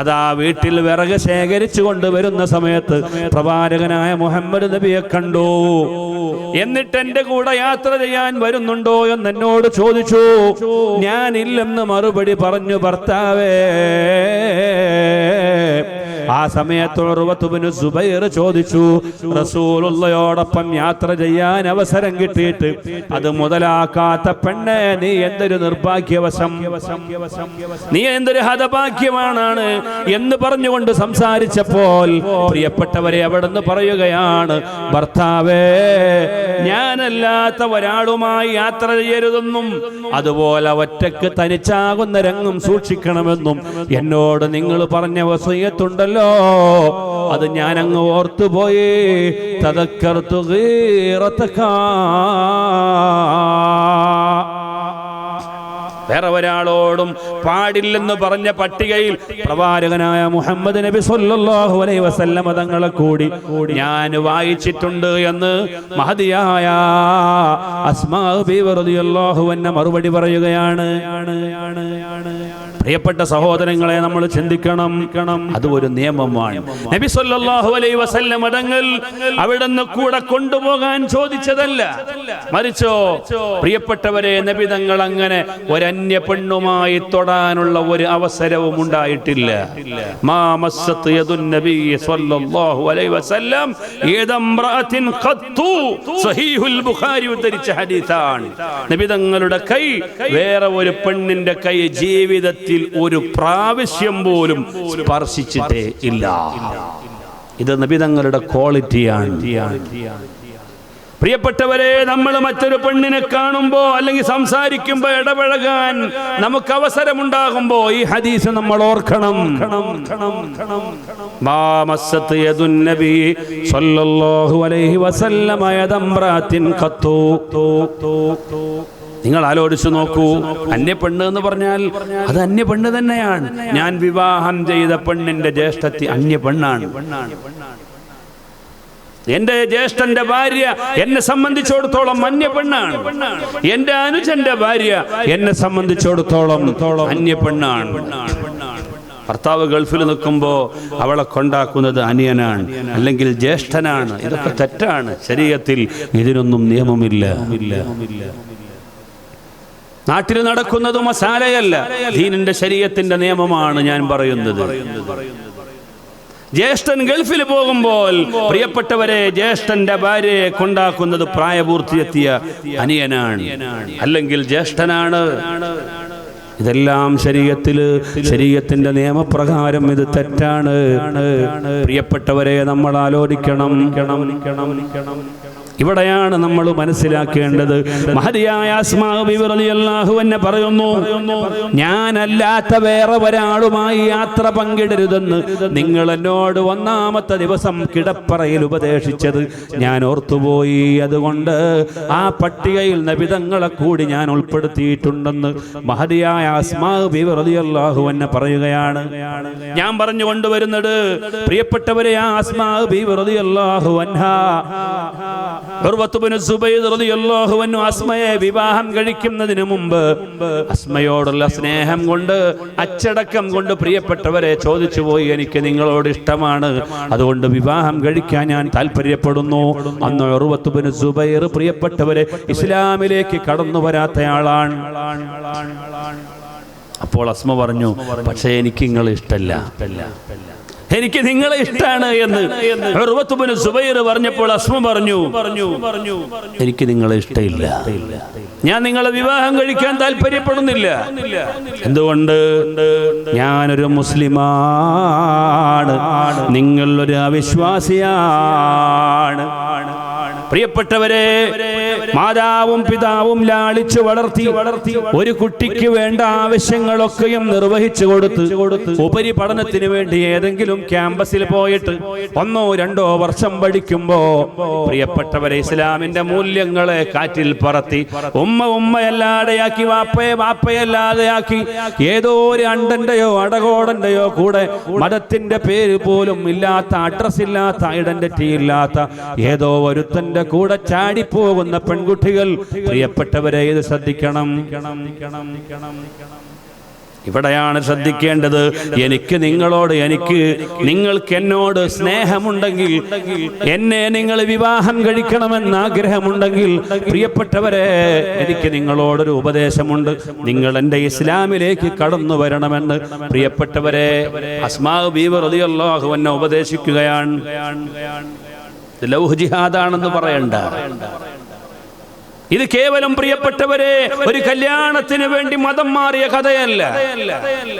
അതാ വീട്ടിൽ വിറക് ശേഖരിച്ചു കൊണ്ടുവരുന്ന സമയത്ത് പ്രവാചകനായ മുഹമ്മദ് നബിയെ കണ്ടു. എന്നിട്ട് എന്റെ കൂടെ യാത്ര ചെയ്യാൻ വരുന്നുണ്ടോ എന്ന് എന്നോട് ചോദിച്ചു. ഞാനില്ലെന്ന് മറുപടി പറഞ്ഞു ഭർത്താവേ. ആ സമയത്ത് ഉർവത്ത് ഇബ്നു സുബൈർ ചോദിച്ചു, റസൂലുള്ളാഹിയോടൊപ്പം യാത്ര ചെയ്യാൻ അവസരം കിട്ടിയിട്ട് അത് മുതലാക്കാത്ത പെണ്ണെ, നീ എന്തൊരു നിർഭാഗ്യവശം, നീ എന്തൊരു ഹതഭാഗ്യമാണ് എന്ന് പറഞ്ഞുകൊണ്ട് സംസാരിച്ചപ്പോൾ പ്രിയപ്പെട്ടവരെ അവിടുന്ന് പറയുകയാണ്, ഭർത്താവേ, ഞാനല്ലാത്ത ഒരാളുമായി യാത്ര ചെയ്യരുതെന്നും അതുപോലെ ഒറ്റക്ക് തനിച്ചാകുന്ന രംഗം സൂക്ഷിക്കണമെന്നും എന്നോട് നിങ്ങൾ പറഞ്ഞ വസിയത്തുണ്ടല്ലോ, അത് ഞാൻ അങ്ങ് ഓർത്തുപോയി. തദക്കർതു ഗീറതക, വേറെ ഒരാളോടും പാടില്ലെന്ന് പറഞ്ഞ പട്ടികയിൽ പ്രവാചകനായ മുഹമ്മദ് നബി സല്ലല്ലാഹു അലൈഹി വസല്ലം തങ്ങളെ കൂടി ഞാൻ വായിച്ചിട്ടുണ്ട് എന്ന് മഹദിയായ അസ്മാ ബീവി റളിയല്ലാഹു അൻഹ മറുപടി പറയുകയാണ്. പ്രിയപ്പെട്ട സഹോദരങ്ങളെ, നമ്മൾ ചിന്തിക്കണം, അത് ഒരു നിയമമാണ്. നബി സല്ലല്ലാഹു അലൈഹി വസല്ലം തങ്ങൾ അവിടുന്ന് കൂടെ കൊണ്ടുപോകാൻ ചോദിച്ചതല്ല, മറിച്ചോ പ്രിയപ്പെട്ടവരെ, നബി തങ്ങൾ അങ്ങനെ ഒരന്യ പെണ്ണുമായി തൊടാനുള്ള ഒരു അവസരവും ഉണ്ടായിട്ടില്ല. മാ മസ്സത് യദുൻ നബി സല്ലല്ലാഹു അലൈഹി വസല്ലം യദംറഅത്തിൻ ഖത്തു, സഹീഹുൽ ബുഖാരി ഉദ്ധരിച്ച ഹദീസാണ്. നബി തങ്ങളുടെ കൈ വേറെ ഒരു പെണ്ണിന്റെ കൈ ജീവിതത്തിൽ ഒരു പ്രാവശ്യം പോലും സ്പർശിച്ചിട്ടേ ഇല്ല. ഇത് നബി തങ്ങളുടെ ക്വാളിറ്റിയാണ്. പ്രിയപ്പെട്ടവരെ, നമ്മൾ മറ്റൊരു പെണ്ണിനെ കാണുമ്പോ അല്ലെങ്കിൽ സംസാരിക്കുമ്പോ ഇടപഴകാൻ നമുക്ക് അവസരമുണ്ടാകുമ്പോ ഈ ഹദീസ് നമ്മൾ ഓർക്കണം. നിങ്ങൾ ആലോചിച്ചു നോക്കൂ, അന്യപ്പെണ്ണ് എന്ന് പറഞ്ഞാൽ അത് അന്യപ്പെണ്ണ് തന്നെയാണ്. ഞാൻ വിവാഹം ചെയ്ത പെണ്ണിന്റെ ജ്യേഷ്ഠത്തി അന്യപ്പെണ്ണാണ്. എന്റെ ജ്യേഷ്ഠന്റെ ഭാര്യ എന്നെ സംബന്ധിച്ചിടത്തോളം അന്യപ്പെണ്ണാണ്. എന്റെ അനുജന്റെ ഭാര്യ എന്നെ സംബന്ധിച്ചിടത്തോളം അന്യപ്പെണ്ണാണ്. ഭർത്താവ് ഗൾഫിൽ നിൽക്കുമ്പോൾ അവളെ കൊണ്ടാക്കുന്നത് അനിയനാണ് അല്ലെങ്കിൽ ജ്യേഷ്ഠനാണ്. ഇതൊക്കെ തെറ്റാണ്. ശരീഅത്തിൽ ഇതിനൊന്നും നിയമമില്ല. നാട്ടിൽ നടക്കുന്നത് മസാലയല്ല, ദീനിന്റെ ശരീഅത്തിന്റെ നിയമമാണ് ഞാൻ പറയുന്നത്. ജ്യേഷ്ഠൻ ഗൾഫിൽ പോകുമ്പോൾ പ്രിയപ്പെട്ടവരെ, ജ്യേഷ്ഠന്റെ ഭാര്യയെ കൊണ്ടാക്കുന്നത് പ്രായപൂർത്തിയെത്തിയ അനിയനാണ് അല്ലെങ്കിൽ ജ്യേഷ്ഠനാണ്. ഇതെല്ലാം ശരീഅത്തിന്റെ നിയമപ്രകാരം ഇത് തെറ്റാണ്. പ്രിയപ്പെട്ടവരെ, നമ്മൾ ആലോചിക്കണം. ഇവിടെയാണ് നമ്മൾ മനസ്സിലാക്കേണ്ടത്. മഹദിയായ അസ്മാ ബിബി റളിയല്ലാഹു അൻഹ പറയുന്നു, ഞാനല്ലാത്ത വേറെ ഒരാളുമായി യാത്ര പങ്കിടരുതെന്ന് നിങ്ങൾ എന്നോട് ഒന്നാമത്തെ ദിവസം കിടപ്പറയിൽ ഉപദേശിച്ചത് ഞാൻ ഓർത്തുപോയി. അതുകൊണ്ട് ആ പട്ടികയിൽ നബിതങ്ങളെ കൂടി ഞാൻ ഉൾപ്പെടുത്തിയിട്ടുണ്ടെന്ന് മഹദിയായ അസ്മാ ബിബി റളിയല്ലാഹു അൻഹ പറയുകയാണ്. ഞാൻ പറഞ്ഞു കൊണ്ടുവരുന്നത്, പ്രിയപ്പെട്ടവരെ, ആ അസ്മാ ബിബി റളിയല്ലാഹു അൻഹ ഉർവത്ത് ഇബ്നു സുബൈർ റളിയല്ലാഹു അൻഹു അസ്മയെ വിവാഹം കഴിക്കുന്നതിന് മുമ്പ് അസ്മയോടുള്ള സ്നേഹം കൊണ്ട്, അച്ചടക്കം കൊണ്ട് പ്രിയപ്പെട്ടവരെ ചോദിച്ചു പോയി, എനിക്ക് നിങ്ങളോട് ഇഷ്ടമാണ്, അതുകൊണ്ട് വിവാഹം കഴിക്കാൻ ഞാൻ താല്പര്യപ്പെടുന്നു. അന്ന് ഉർവത്ത് ഇബ്നു സുബൈർ പ്രിയപ്പെട്ടവരെ ഇസ്ലാമിലേക്ക് കടന്നു വരാത്തയാളാണ്. അപ്പോൾ അസ്മ പറഞ്ഞു, പക്ഷേ എനിക്ക് നിങ്ങളെ ഇഷ്ടമല്ല, എനിക്ക് നിങ്ങളെ ഇഷ്ടമാണ് എന്ന് ഉർവത്ത് ഇബ്നു സുബൈർ പറഞ്ഞപ്പോൾ അസ്മ പറഞ്ഞു, എനിക്ക് നിങ്ങളെ ഇഷ്ടമില്ല, ഞാൻ നിങ്ങളെ വിവാഹം കഴിക്കാൻ താല്പര്യപ്പെടുന്നില്ല. എന്തുകൊണ്ട്? ഞാനൊരു മുസ്ലിമാണ്, നിങ്ങളൊരു അവിശ്വാസിയാണ്. പ്രിയപ്പെട്ടവരെ, മാതാവും പിതാവും ലാളിച്ചു വളർത്തി ഒരു കുട്ടിക്ക് വേണ്ട ആവശ്യങ്ങളൊക്കെയും നിർവഹിച്ചു കൊടുത്ത് ഉപരിപഠനത്തിന് വേണ്ടി ഏതെങ്കിലും ക്യാമ്പസിൽ പോയിട്ട് 1-2 വർഷം പഠിക്കുമ്പോ പ്രിയപ്പെട്ടവരെ ഇസ്ലാമിന്റെ മൂല്യങ്ങളെ കാറ്റിൽ പറത്തി ഉമ്മയല്ലാതെയാക്കി, വാപ്പയല്ലാതെയാക്കി, ഏതോ ഒരു അണ്ടന്റെയോ അടകോടന്റെയോ കൂടെ മതത്തിന്റെ പേര് പോലും ഇല്ലാത്ത, അഡ്രസ് ഇല്ലാത്ത, ഐഡന്റിറ്റി ഇല്ലാത്ത ഏതോ ഒരുത്തന്റെ കൂടെ ചാടിപ്പോകുന്ന പെൺകുട്ടികൾ, പ്രിയപ്പെട്ടവരെ, ഇത് ശ്രദ്ധിക്കണം. ഇവിടെയാണ് ശ്രദ്ധിക്കേണ്ടത്. നിങ്ങൾക്ക് എന്നോട് സ്നേഹമുണ്ടെങ്കിൽ, എന്നെ നിങ്ങൾ വിവാഹം കഴിക്കണമെന്ന് ആഗ്രഹമുണ്ടെങ്കിൽ, പ്രിയപ്പെട്ടവരെ, എനിക്ക് നിങ്ങളോടൊരു ഉപദേശമുണ്ട്. നിങ്ങൾ എൻ്റെ ഇസ്ലാമിലേക്ക് കടന്നു വരണമെന്ന് പ്രിയപ്പെട്ടവരെ അസ്മാ ബീവി റളിയല്ലാഹു അൻഹ ഉപദേശിക്കുകയാണ്. ലൗഹ് ജിഹാദാണെന്ന് പറയണ്ട. ഇത് കേവലം പ്രിയപ്പെട്ടവരെ ഒരു കല്യാണത്തിന് വേണ്ടി മതം മാറിയ കഥയല്ല.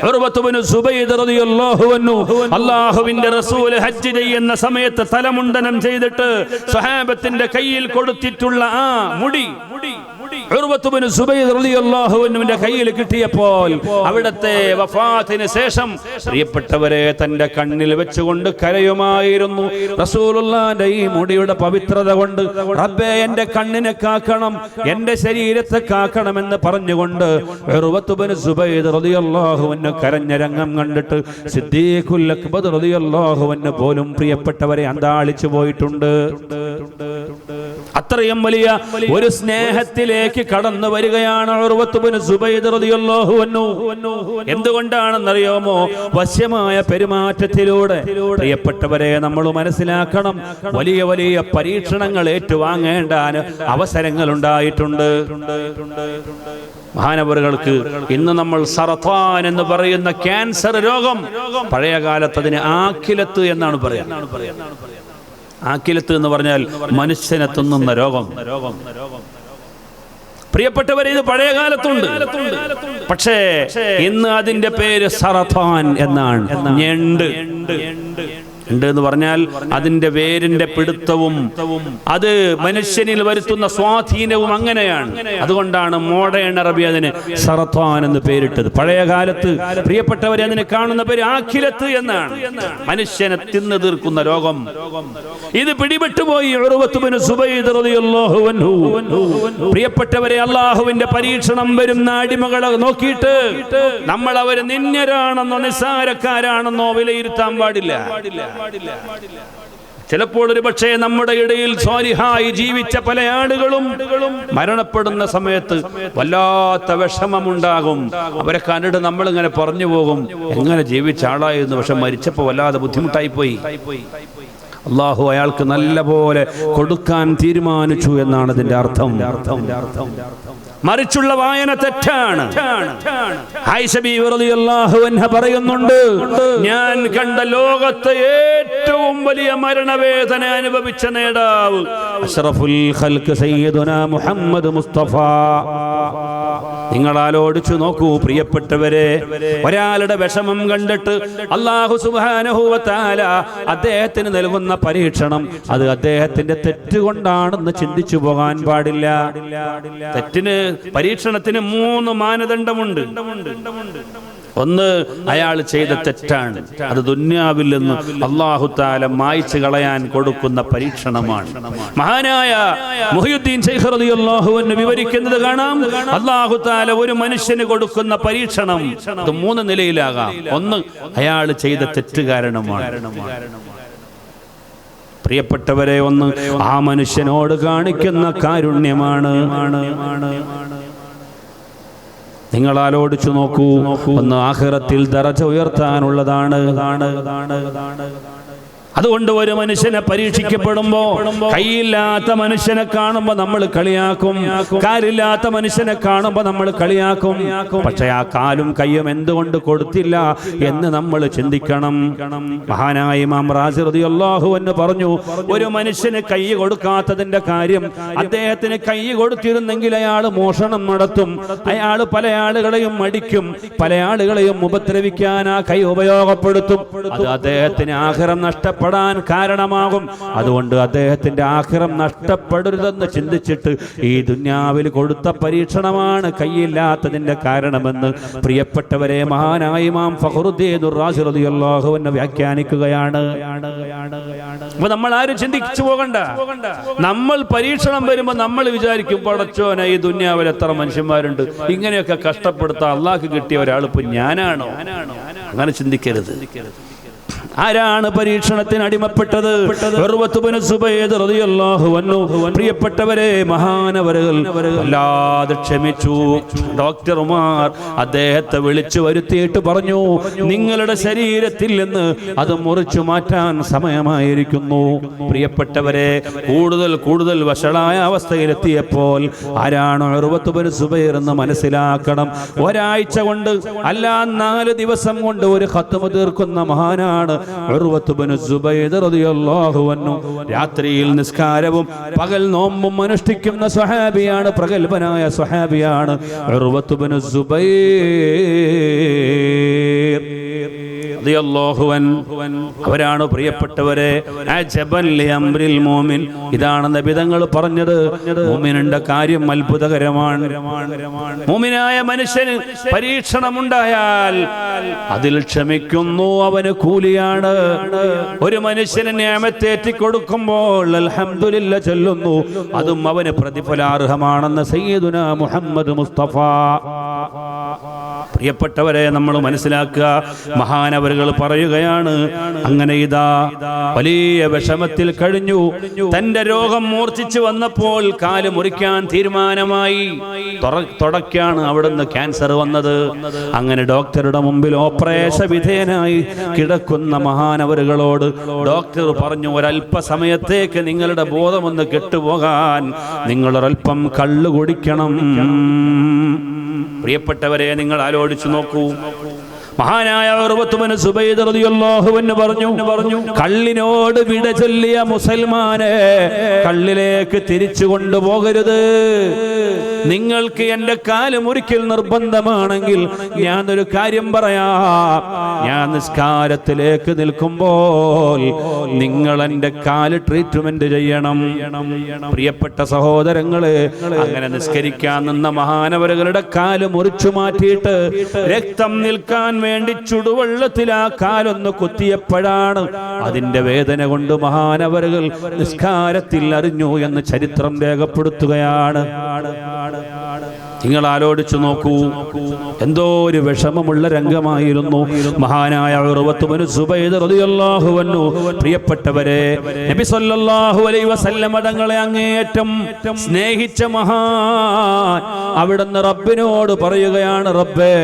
ഉർവത്ത് ഇബ്നു സുബൈർ റളിയല്ലാഹു അൻഹു അല്ലാഹുവിന്റെ റസൂൽ ഹജ്ജ് ചെയ്യുന്ന സമയത്ത് തലമുണ്ടനം ചെയ്തിട്ട് സ്വഹാബത്തിന്റെ കയ്യിൽ കൊടുത്തിട്ടുള്ള ആ മുടി ഉർവത്ത് ഇബ്നു സുബൈർ റളിയല്ലാഹു അൻഹുവിന്റെ കയ്യിൽ കിട്ടിയപ്പോൾ അവിടത്തെ വഫാത്തിന് ശേഷം പ്രിയപ്പെട്ടവരെ തന്റെ കണ്ണിൽ വെച്ചുകൊണ്ട് കരയുമായിരുന്നു. റസൂലുള്ളാഹിന്റെ ഈ മുടിയുടെ പവിത്രത കൊണ്ട്, റബ്ബേ എന്റെ കണ്ണിനെ കാക്കണം, എന്റെ ശരീരത്തെ കാക്കണമെന്ന് പറഞ്ഞുകൊണ്ട് ഉർവത്ത് ഇബ്നു സുബൈർ റളിയല്ലാഹു അൻഹു കരഞ്ഞ രംഗം കണ്ടിട്ട് സിദ്ദീഖുൽ അക്ബർ റളിയല്ലാഹു അൻഹു പോലും പ്രിയപ്പെട്ടവരെ അന്താളിച്ചു പോയിട്ടുണ്ട്. അത്രയും വലിയ ഒരു സ്നേഹത്തിലേക്ക് കടന്നു വരികയാണ് ഉർവത്ത് ഇബ്നു സുബൈർ റളിയല്ലാഹു അൻഹു. എന്തുകൊണ്ടാണെന്നറിയാമോ? വശ്യമായ പെരുമാറ്റത്തിലൂടെ പ്രിയപ്പെട്ടവരെ നമ്മൾ മനസ്സിലാക്കണം, വലിയ വലിയ പരീക്ഷണങ്ങൾ ഏറ്റുവാങ്ങേണ്ട അവസരങ്ങൾ ഉണ്ടായിട്ടുണ്ട്. മഹാനവറുകൾക്ക് ഇന്ന് നമ്മൾ സറത്താൻ എന്ന് പറയുന്ന ക്യാൻസർ രോഗം, പഴയ കാലത്ത് അതിന് ആക്കിലത്ത് എന്നാണ് പറയാ. ആക്കിലത്ത് എന്ന് പറഞ്ഞാൽ മനുഷ്യനെ തിന്നുന്ന രോഗം. പ്രിയപ്പെട്ടവരെ, ഇത് പഴയ കാലത്തുണ്ട്. പക്ഷേ ഇന്ന് അതിന്റെ പേര് സറത്താൻ എന്നാണ്. ഞണ്ട് എന്ന് പറഞ്ഞാൽ അതിന്റെ വേരിന്റെ പിടുത്തവും അത് മനുഷ്യനിൽ വരുത്തുന്ന സ്വാധീനവും അങ്ങനെയാണ്. അതുകൊണ്ടാണ് മോഡേൺ അറബി അതിന് സറത്താൻ എന്ന് പേരിട്ടത്. പഴയ കാലത്ത് പ്രിയപ്പെട്ടവരെ അതിന് കാണുന്ന പേര് ആഖിലത്ത് എന്നാണ്. മനുഷ്യനെ തിന്നു തീർക്കുന്ന രോഗം. ഇത് പിടിപെട്ടുപോയി ഉർവത്ത് ഇബ്നു സുബൈർ റളിയല്ലാഹു അൻഹു. പ്രിയപ്പെട്ടവരെ, അള്ളാഹുവിന്റെ പരീക്ഷണം വരുന്ന അടിമകളെ നോക്കിയിട്ട് നമ്മൾ അവര് നിന്യരാണെന്നോ നിസ്സാരക്കാരാണെന്നോ വിലയിരുത്താൻ പാടില്ല. ചിലപ്പോൾ ഒരു പക്ഷേ നമ്മുടെ ഇടയിൽ സ്വാലിഹായി ജീവിച്ച പല ആളുകളും മരണപ്പെടുന്ന സമയത്ത് വല്ലാത്ത വിഷമമുണ്ടാകും. അവരെ കണ്ടിട്ട് നമ്മളിങ്ങനെ പറഞ്ഞു പോകും, എങ്ങനെ ജീവിച്ച ആളായിരുന്നു, പക്ഷെ മരിച്ചപ്പോൾ വല്ലാതെ ബുദ്ധിമുട്ടായി പോയി. അള്ളാഹു അയാൾക്ക് നല്ല പോലെ കൊടുക്കാൻ തീരുമാനിച്ചു എന്നാണ് ഇതിന്റെ അർത്ഥം. മറിച്ചുള്ള വായന തെറ്റാണ്. ആയിഷ ബീവി റളിയല്ലാഹു അൻഹ പറയുന്നുണ്ട്, ഞാൻ കണ്ട ലോകത്തെ ഏറ്റവും വലിയ മരണവേദന അനുഭവിച്ച നേതാവ് അഷ്റഫുൽ ഖൽഖ് സയ്യിദുനാ മുഹമ്മദ് മുസ്തഫ നിങ്ങൾ ആലോചിച്ചു നോക്കൂ പ്രിയപ്പെട്ടവരെ, ഒരാളുടെ വിഷമം കണ്ടിട്ട് അല്ലാഹു സുബ്ഹാനഹു വ തആല അദ്ദേഹത്തിന് നൽകുന്ന പരീക്ഷണം അത് അദ്ദേഹത്തിന്റെ തെറ്റുകൊണ്ടാണെന്ന് ചിന്തിച്ചു പോകാൻ പാടില്ല. തെറ്റിന് പരീക്ഷണത്തിന് 3 മാനദണ്ഡമുണ്ട്. ഒന്ന്, അയാൾ ചെയ്ത തെറ്റാണ്, അത് ദുന്യാവിൽ നിന്ന് അല്ലാഹു തആല മായ്ച്ചു കളയാൻ കൊടുക്കുന്ന പരീക്ഷണമാണ്. മഹാനായ മുഹ്യിദ്ദീൻ ശൈഖ് റളിയല്ലാഹു അൻഹു വിവരിക്കുന്നത് കാണാം, അല്ലാഹു തആല ഒരു മനുഷ്യന് കൊടുക്കുന്ന പരീക്ഷണം അത് 3 നിലയിലാകാം. ഒന്ന്, അയാൾ ചെയ്ത തെറ്റ് കാരണമാണ്. പ്രിയപ്പെട്ടവരെ, ഒന്ന് ആ മനുഷ്യനോട് കാണിക്കുന്ന കാരുണ്യമാണ്. നിങ്ങൾ ആലോചിച്ചു നോക്കൂ, ഒന്ന് ആഖിറത്തിൽ ദറജ ഉയർത്താനുള്ളതാണ്. അതുകൊണ്ട് ഒരു മനുഷ്യനെ പരീക്ഷിക്കപ്പെടുമ്പോ കൈയില്ലാത്ത മനുഷ്യനെ കാണുമ്പോ നമ്മൾ കളിയാക്കും, കാലില്ലാത്ത മനുഷ്യനെ കാണുമ്പോ നമ്മൾ കളിയാക്കും. പക്ഷെ ആ കാലും കയ്യും എന്തുകൊണ്ട് കൊടുത്തില്ല എന്ന് നമ്മൾ ചിന്തിക്കണം. മഹാനായ ഇമാം റാസി റളിയല്ലാഹു അൻഹു പറഞ്ഞു, ഒരു മനുഷ്യന് കൈ കൊടുക്കാത്തതിന്റെ കാര്യം, അദ്ദേഹത്തിന് കൈ കൊടുത്തിരുന്നെങ്കിൽ അയാൾ മോഷണം നടത്തും, അയാൾ പല ആളുകളെയും അടിക്കും, പല ആളുകളെയും ഉപദ്രവിക്കാൻ ആ കൈ ഉപയോഗപ്പെടുത്തും. അത് അദ്ദേഹത്തിന് ആഖിറം നഷ്ടപ്പെടാൻ കാരണമാകും. അതുകൊണ്ട് അദ്ദേഹത്തിന്റെ ആഖിറം നഷ്ടപ്പെടരുതെന്ന് ചിന്തിച്ചിട്ട് ഈ ദുന്യാവിൽ കൊടുത്ത പരീക്ഷണമാണ് കൈയില്ലാത്തതിന്റെ കാരണമെന്ന് പ്രിയപ്പെട്ടവരെ മഹാനായ ഇമാം ഫഖ്റുദ്ദീൻ റാസി റളിയല്ലാഹു അൻഹു വ്യാഖ്യാനിക്കുകയാണ്. അപ്പൊ നമ്മൾ ആരും ചിന്തിച്ചു പോകണ്ട. നമ്മൾ പരീക്ഷണം വരുമ്പോ നമ്മൾ വിചാരിക്കും, പടച്ചോനെ ഈ ദുന്യാവിൽ എത്ര മനുഷ്യന്മാരുണ്ട്, ഇങ്ങനെയൊക്കെ കഷ്ടപ്പെടുത്താൻ അള്ളാഹ്ക്ക് കിട്ടിയ ഒരാൾ ഇപ്പൊ ഞാനാണോ? അങ്ങനെ ചിന്തിക്കരുത്. ആരാണ് പരീക്ഷണത്തിന് അടിമപ്പെട്ടത്? ഉർവത്ത് ഇബ്നു സുബൈദ് റളിയല്ലാഹു അൻഹു. പ്രിയപ്പെട്ടവരെ, മഹാനവറുകൾ വല്ലാതെ ക്ഷമിച്ചു. ഡോക്ടർമാർ അദ്ദേഹത്തെ വിളിച്ചു വരുത്തിയിട്ട് പറഞ്ഞു, നിങ്ങളുടെ ശരീരത്തിൽ നിന്ന് അത് മുറിച്ചു മാറ്റാൻ സമയമായിരിക്കുന്നു. പ്രിയപ്പെട്ടവരെ, കൂടുതൽ വഷളായ അവസ്ഥയിലെത്തിയപ്പോൾ ആരാണ് ഉർവത്ത് ഇബ്നു സുബൈർ എന്ന് മനസ്സിലാക്കണം. ഒരാഴ്ച കൊണ്ട് അല്ല 4 ദിവസം കൊണ്ട് ഒരു ഖത്മ തീർക്കുന്ന മഹാനാണ് ഉർവത്ത് ഇബ്നു സുബൈർ റളിയല്ലാഹു അൻഹു. രാത്രിയിൽ നിസ്കാരവും പകൽ നോമ്പും അനുഷ്ഠിക്കുന്ന സ്വഹാബിയാണ്, പ്രഗൽഭനായ സ്വഹാബിയാണ് ഉർവത്ത് ഇബ്നു സുബൈർ റളിയല്ലാഹു അൻഹു. അവരാണ് പ്രിയപ്പെട്ടവരെ അജബൻ ലി അംറിൽ മുഅ്മിൻ. ഇതാണ് നബി തങ്ങൾ പറഞ്ഞത്, മുഅ്മിനിന്റെ കാര്യം അത്ഭുതകരമാണ്. മുഅ്മിനായ മനുഷ്യന് പരീക്ഷണമുണ്ടായാൽ അതിൽ ക്ഷമിക്കുന്നു, അവന് കൂലിയാണ്. ഒരു മനുഷ്യന് നിഅമത്തേറ്റി കൊടുക്കുമ്പോൾ അൽഹംദുലില്ലാ ചൊല്ലുന്നു, അതും അവന് പ്രതിഫലാർഹമാണെന്ന് സയ്യിദുനാ മുഹമ്മദ് മുസ്തഫ. പ്രിയപ്പെട്ടവരെ, നമ്മൾ മനസ്സിലാക്കുക, മഹാനവറുകൾ പറയുകയാണ്, അങ്ങനെ ഇതാ വലിയ വിഷമത്തിൽ കഴിഞ്ഞു. തന്റെ രോഗം മൂർച്ഛിച്ചു വന്നപ്പോൾ കാല് മുറിക്കാൻ തീരുമാനമായി. തുടക്കാണ് അവിടുന്ന് ക്യാൻസർ വന്നത്. അങ്ങനെ ഡോക്ടറുടെ മുമ്പിൽ ഓപ്പറേഷൻ വിധേയനായി കിടക്കുന്ന മഹാനവറുകളോട് ഡോക്ടർ പറഞ്ഞു, ഒരല്പസമയത്തേക്ക് നിങ്ങളുടെ ബോധമൊന്ന് കെട്ടുപോകാൻ നിങ്ങളൊരൽപ്പം കള്ളു കുടിക്കണം. പ്രിയപ്പെട്ടവരെ, നിങ്ങൾ ആലോചിച്ചു നോക്കൂ. മഹാനായ ഉർവത്ത് ഇബ്നു സുബൈർ റളിയല്ലാഹു അൻഹു പറഞ്ഞു, കള്ളിനോട് വിട ചൊല്ലിയ മുസൽമാനെ കള്ളിലേക്ക് തിരിച്ചു കൊണ്ടുപോകരുത്. നിങ്ങൾക്ക് എന്റെ കാല് മുറിക്കൽ നിർബന്ധമാണെങ്കിൽ ഞാനൊരു കാര്യം പറയാം, ഞാൻ നിസ്കാരത്തിലേക്ക് നിൽക്കുമ്പോൾ നിങ്ങൾ എന്റെ കാല് ട്രീറ്റ്മെന്റ് ചെയ്യണം. പ്രിയപ്പെട്ട സഹോദരങ്ങളെ, അങ്ങനെ നിസ്കരിക്കാൻ നിന്ന മഹാനവറുകളുടെ കാല് മുറിച്ചു മാറ്റിയിട്ട് രക്തം നിൽക്കാൻ വേണ്ടി ചുടുവെള്ളത്തിൽ ആ കാലൊന്ന് കുത്തിയപ്പോഴാണ് അതിന്റെ വേദന കൊണ്ട് മഹാനവറുകൾ നിസ്കാരത്തിൽ അറിഞ്ഞു എന്ന് ചരിത്രം രേഖപ്പെടുത്തുകയാണ്. നിങ്ങൾ ആലോചിച്ചു നോക്കൂ, എന്തോ ഒരു വിഷമമുള്ള രംഗമായിരുന്നു. മഹാനായ ഉർവത്ത് ഇബ്നു സുബൈർ റളിയല്ലാഹു അൻഹു. പ്രിയപ്പെട്ടവരെ, നബി സല്ലല്ലാഹു അലൈഹി വസല്ലം തങ്ങളെ അങ്ങേയറ്റം സ്നേഹിച്ച മഹാൻ അവിടുന്ന് റബ്ബിനോട് പറയുകയാണ്, റബ്ബേ,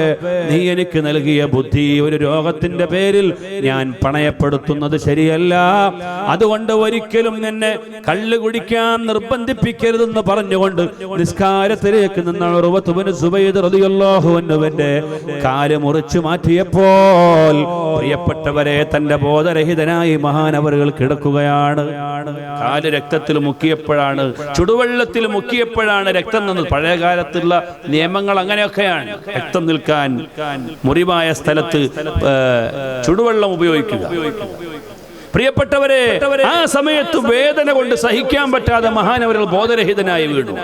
നീ എനിക്ക് നൽകിയ ബുദ്ധി ഒരു രോഗത്തിന്റെ പേരിൽ ഞാൻ പണയപ്പെടുത്തുന്നത് ശരിയല്ല. അതുകൊണ്ട് ഒരിക്കലും എന്നെ കള്ളു കുടിക്കാൻ നിർബന്ധിപ്പിക്കരുതെന്ന് പറഞ്ഞുകൊണ്ട് നിസ്കാരത്തിലേക്ക് നിന്ന ഉർവത്ത് ഇബ്നു സുബൈദ് റളിയല്ലാഹു അൻഹുവിന്റെ കാല് മുറിച്ചു മാറ്റിയപ്പോൾ പ്രിയപ്പെട്ടവരെ തന്റെ ബോധരഹിതനായി മഹാനവറുകൾ കിടക്കുകയാണ്. കാല് രക്തത്തിൽ മുക്കിയപ്പോഴാണ്, ചുടുവെള്ളത്തിൽ മുക്കിയപ്പോഴാണ് രക്തം നിന്നത്. പഴയ കാലത്തുള്ള നിയമങ്ങൾ അങ്ങനെയൊക്കെയാണ്. രക്തം നിൽക്കാൻ മുറിവായ സ്ഥലത്ത് ചുടുവെള്ളം ഉപയോഗിക്കുക. പ്രിയപ്പെട്ടവരെ, ആ സമയത്ത് വേദന കൊണ്ട് സഹിക്കാൻ പറ്റാതെ മഹാനവറുകൾ ബോധരഹിതനായി വീണു.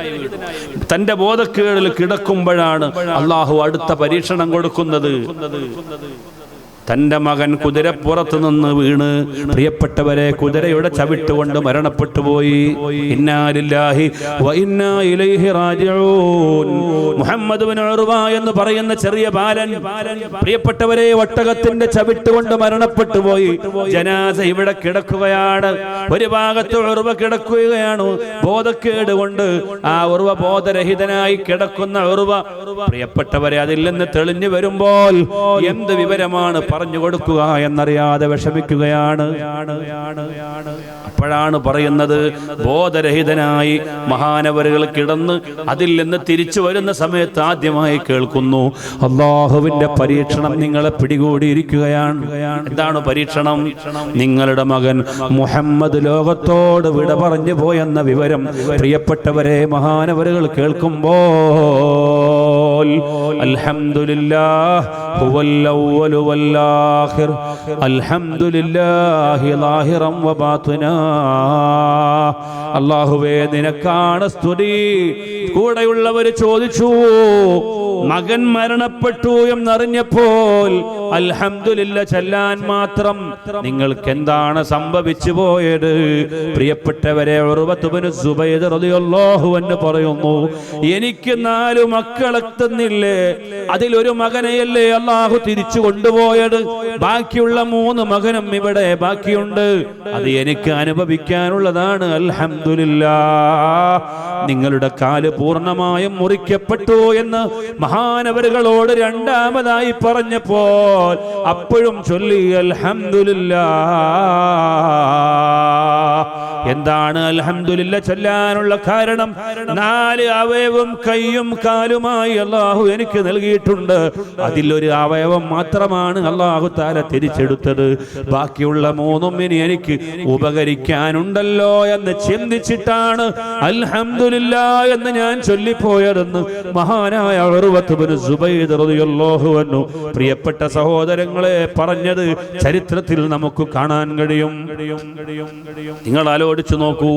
തന്റെ ബോധക്കേടിൽ കിടക്കുമ്പോഴാണ് അള്ളാഹു അടുത്ത പരീക്ഷണം കൊടുക്കുന്നത്. തന്റെ മകൻ കുതിരപ്പുറത്ത് നിന്ന് വീണ് പ്രിയപ്പെട്ടവരെ കുതിരയുടെ ചവിട്ടുകൊണ്ട് മരണപ്പെട്ടു പോയി. ഇന്നാ ലില്ലാഹി വ ഇന്നാ ഇലൈഹി റാജിഊൻ. മുഹമ്മദ് ഇബ്നു ഉർവ എന്ന് പറയുന്ന ചെറിയ ബാലൻ പ്രിയപ്പെട്ടവരെ ഒട്ടകത്തിന്റെ ചവിട്ടുകൊണ്ട് മരണപ്പെട്ടു പോയി. ജനാസ ഇവിടെ കിടക്കുകയാണ്. ഒരു ഭാഗത്ത് ഉർവ കിടക്കുകയാണ് ബോധക്കേട് കൊണ്ട്. ആ ഉർവ ബോധരഹിതനായി കിടക്കുന്ന ഉർവ പ്രിയപ്പെട്ടവരെ അതിൽ നിന്ന് തെളിഞ്ഞു വരുമ്പോൾ എന്ത് വിവരമാണ് പറഞ്ഞു കൊടുക്കുക എന്നറിയാതെ വിഷമിക്കുകയാണ്. അപ്പോഴാണ് പറയുന്നത്, ബോധരഹിതനായി മഹാനവറുകൾ കിടന്ന് അതിൽ നിന്ന് തിരിച്ചു വരുന്ന സമയത്ത് ആദ്യമായി കേൾക്കുന്നു, അല്ലാഹുവിന്റെ പരീക്ഷണം നിങ്ങളെ പിടികൂടിയിരിക്കുകയാണ്. എന്താണ് പരീക്ഷണം? നിങ്ങളുടെ മകൻ മുഹമ്മദ് ലോകത്തോട് വിട പറഞ്ഞു പോയെന്ന വിവരം പ്രിയപ്പെട്ടവരെ മഹാനവറുകൾ കേൾക്കുമ്പോൾ അൽഹംദുലില്ലാഹ് ഹുവൽ അവ്വലു വൽ ആഖിർ അൽഹംദുലില്ലാഹി ളാഹിറൻ വ ബാത്തിനാ. അല്ലാഹുവേ നിനക്കാണ് സ്തുതി. കൂടെയുള്ളവർ ചോദിച്ചു, മകൻ മരണപ്പെട്ടു എന്നറിഞ്ഞപ്പോൾ അൽഹംദുലില്ല ചൊല്ലാൻ മാത്രം നിങ്ങൾക്ക് എന്താണ് സംഭവിച്ചു പോയത്? പ്രിയപ്പെട്ടവരെ, ഉർവത്ത് ഇബ്നു സുബൈദ് റളിയല്ലാഹു അൻഹു പറയുന്നു, എനിക്ക് 4 മക്കളെ തന്നില്ലേ, അതിലൊരു മകനെയല്ലേ അല്ലാഹു തിരിച്ചു കൊണ്ടുപോയത്. ബാക്കിയുള്ള 3 മകനും ഇവിടെ ബാക്കിയുണ്ട്. അത് എനിക്ക് അനുഭവിക്കാനുള്ളതാണ്. അൽഹംദുലില്ലാഹ്. നിങ്ങളുടെ കാല് പൂർണ്ണമായും മുറിക്കപ്പെട്ടു എന്ന് മഹാനവറുകളോട് രണ്ടാമതായി പറഞ്ഞപ്പോൾ അപ്പോഴും ചൊല്ലി അൽഹംദുലില്ലാഹ്. എന്താണ് അൽഹംദുലില്ലാ ചൊല്ലാനുള്ള കാരണം? 4 അവയവം കൈയും കാലുമായി അല്ലാഹു എനിക്ക് നൽകിയിട്ടുണ്ട്. അതിലൊരു അവയവം മാത്രമാണ് അല്ലാഹു തആല തിരിച്ചെടുത്തത്. ബാക്കിയുള്ള 3ഉം ഇനി എനിക്ക് ഉപകരിക്കാനുണ്ടല്ലോ എന്ന് ചിന്തിച്ചിട്ടാണ് അൽഹംദുലില്ലാ എന്ന് ഞാൻ ചൊല്ലിപ്പോയതെന്ന് മഹാനായ ഉർവത്ത് ഇബ്നു സുബൈദ് റളിയല്ലാഹു അൻഹു പ്രിയപ്പെട്ട സഹോദരങ്ങളെ പറഞ്ഞത് ചരിത്രത്തിൽ നമുക്ക് കാണാൻ കഴിയും. നിങ്ങൾ ആലോചിച്ചു നോക്കൂ.